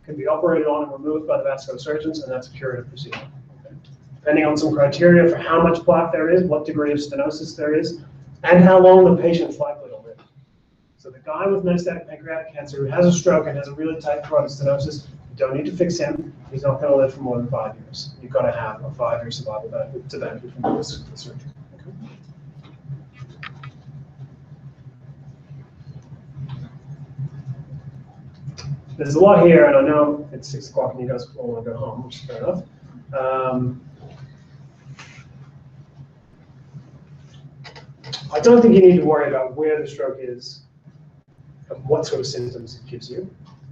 can be operated on and removed by the vascular surgeons, and that's a curative procedure. Okay? Depending on some criteria for how much plaque there is, what degree of stenosis there is, and how long the patient's likely to live. So the guy with metastatic pancreatic cancer who has a stroke and has a really tight carotid stenosis, you don't need to fix him. He's not going to live for more than 5 years. You've got to have a 5-year survival to benefit from the surgery. Okay? There's a lot here, and I know it's 6 o'clock and you guys all want to go home, which is fair enough. I don't think you need to worry about where the stroke is and what sort of symptoms it gives you,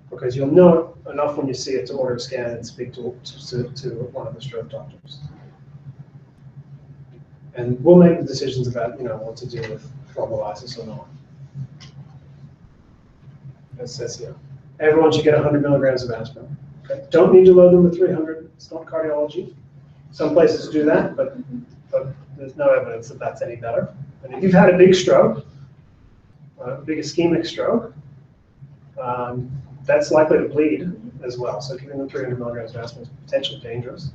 because you'll know enough when you see it to order a scan and speak to one of the stroke doctors. And we'll make the decisions about what to do with thrombolysis or not. As says here. Everyone should get 100 milligrams of aspirin. Okay? Don't need to load them to 300. It's not cardiology. Some places do that, but there's no evidence that that's any better. And if you've had a big stroke, a big ischemic stroke, that's likely to bleed as well. So giving them 300 milligrams of aspirin is potentially dangerous.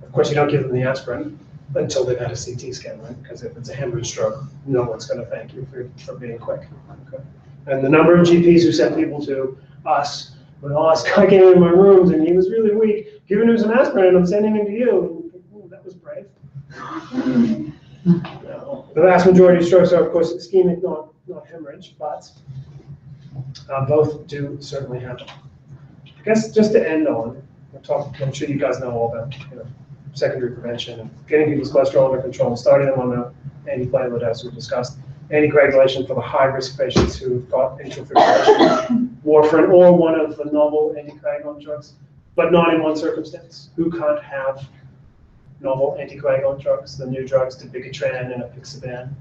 Of course, you don't give them the aspirin until they've had a CT scan, right? Because if it's a hemorrhage stroke, no one's going to thank you for being quick. Okay? And the number of GPs who sent people to us, well, this guy came in my rooms and he was really weak, giving him some aspirin and I'm sending him to you. Ooh, that was brave. No. The vast majority of strokes are, of course, ischemic, not hemorrhage, but both do certainly happen. I guess just to end on, I'm sure you guys know all about secondary prevention and getting people's cholesterol under control, starting them on the antiplatelet as we discussed. Anticoagulation for the high-risk patients who've got atrial fibrillation, warfarin, or one of the novel anticoagulant drugs, but not in one circumstance. Who can't have novel anticoagulant drugs, the new drugs, dabigatran and apixaban?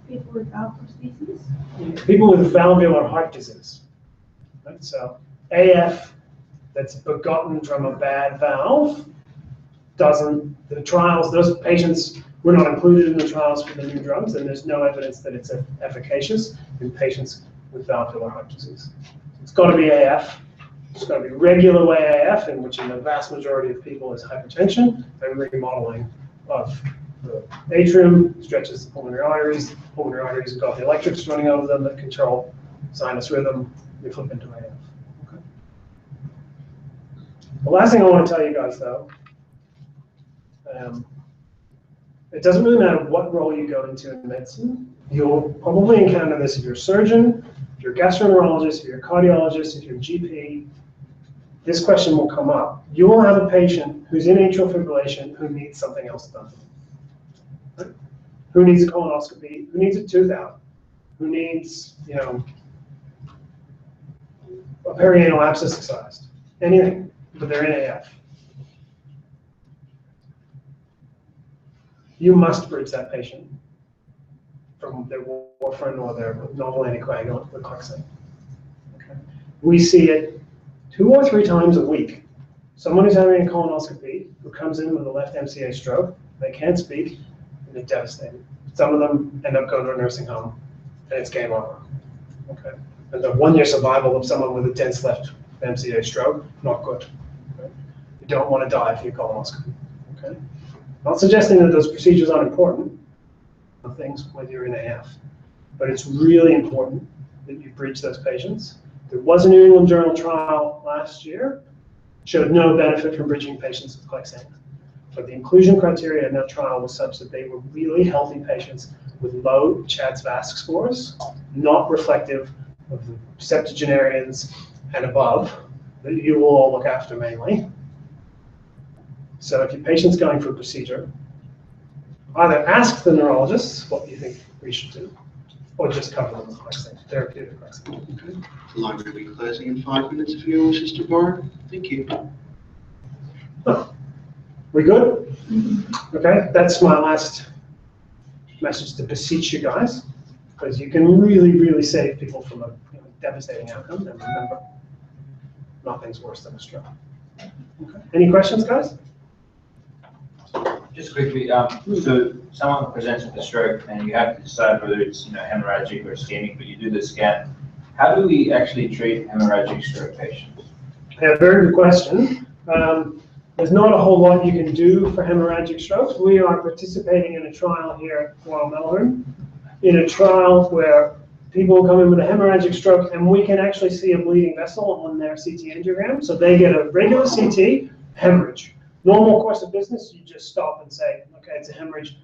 People with valvular disease? People with valvular heart disease. Right? So AF that's begotten from a bad valve the trials, those patients were not included in the trials for the new drugs, and there's no evidence that it's efficacious in patients with valvular heart disease. It's got to be AF. It's got to be regular way AF, in which in the vast majority of people is hypertension and remodeling of the atrium, stretches the pulmonary arteries. Pulmonary arteries have got the electrics running over them that control sinus rhythm. You flip into AF. Okay. The last thing I want to tell you guys, though, it doesn't really matter what role you go into in medicine. You'll probably encounter this if you're a surgeon, if you're a gastroenterologist, if you're a cardiologist, if you're a GP. This question will come up. You will have a patient who's in atrial fibrillation who needs something else done. Right? Who needs a colonoscopy? Who needs a tooth out? Who needs, a perianal abscess excised? Anything, but they're in AF. You must bridge that patient from their warfarin or their novel anticoagulant with cloxane. Okay? We see it 2 or 3 times a week. someone who's having a colonoscopy who comes in with a left MCA stroke, they can't speak, and they're devastated. Some of them end up going to a nursing home, and it's game over. Okay, and the 1-year survival of someone with a dense left MCA stroke, not good. Okay? You don't want to die for your colonoscopy. Okay, not suggesting that those procedures aren't important. Things when you're in AF, but it's really important that you bridge those patients. There was a New England Journal trial last year, showed no benefit from bridging patients with Clexane. But the inclusion criteria in that trial was such that they were really healthy patients with low CHADS-VASc scores, not reflective of the septuagenarians and above that you will all look after mainly. So if your patient's going for a procedure, either ask the neurologists what you think we should do, or just cover them with Clexane, therapeutic Clexane. Okay. The line will be closing in 5 minutes if you wish to borrow. Thank you. Oh, we good? Okay, that's my last message to beseech you guys, because you can really, really save people from a devastating outcome. And remember, nothing's worse than a stroke. Okay. Any questions, guys? Just quickly, so someone presents with a stroke and you have to decide whether it's hemorrhagic or ischemic, but you do the scan. How do we actually treat hemorrhagic stroke patients? Yeah, very good question. There's not a whole lot you can do for hemorrhagic strokes. We are participating in a trial here at Royal Melbourne, in a trial where people come in with a hemorrhagic stroke and we can actually see a bleeding vessel on their CT angiogram. So they get a regular CT, hemorrhage. Normal course of business, you just stop and say, okay, it's a hemorrhage.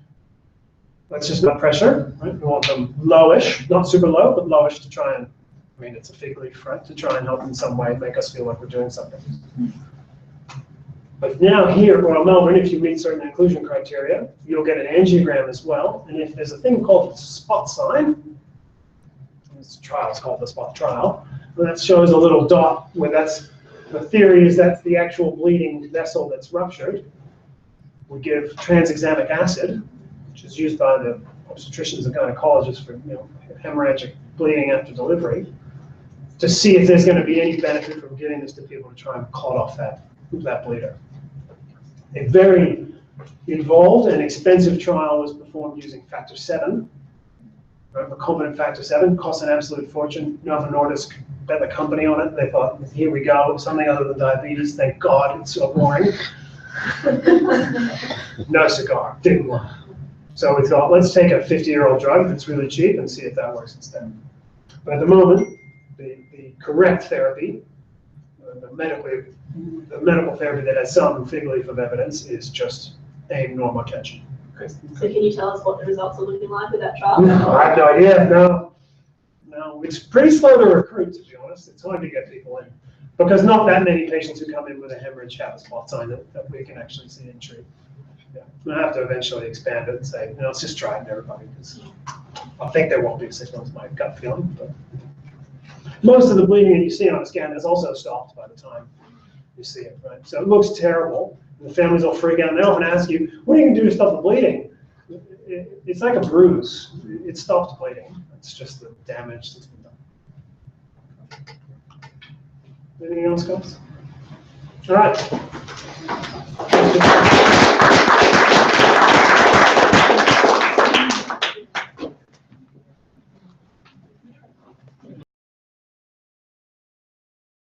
Let's just blood pressure, right? We want them lowish, not super low, but lowish to try and, I mean, it's a fig leaf, right? To try and help in some way, make us feel like we're doing something. But now here at Royal Melbourne, if you meet certain inclusion criteria, you'll get an angiogram as well. And if there's a thing called the spot sign, this trial is called the spot trial, and that shows a little dot where that's, the theory is that's the actual bleeding vessel that's ruptured. We give transexamic acid, which is used by the obstetricians and gynecologists for hemorrhagic bleeding after delivery, to see if there's going to be any benefit from giving this to people to try and clot off that bleeder. A very involved and expensive trial was performed using factor 7, recombinant factor 7, costs an absolute fortune. Novo Nordisk bet the company on it. They thought, here we go, something other than diabetes. Thank God, it's so boring. No cigar, didn't work. So we thought, let's take a 50-year-old drug that's really cheap and see if that works instead. But at the moment, the correct therapy, the medical therapy that has some fig leaf of evidence is just AIM normotension. Okay. So can you tell us what the results are looking like with that trial? No, I have no idea. No, it's pretty slow to recruit, to be honest. It's hard to get people in because not that many patients who come in with a hemorrhage have a spot sign that we can actually see and treat. Yeah. We'll have to eventually expand it and say, let's just try it in everybody because I think there won't be a signal, is my gut feeling. But most of the bleeding that you see on a scan is also stopped by the time you see it, right? So it looks terrible. The families will freak out and they often ask you, what are you going to do to stop the bleeding? It's like a bruise. It stops bleeding. It's just the damage that's been done. Anything else, guys? All right.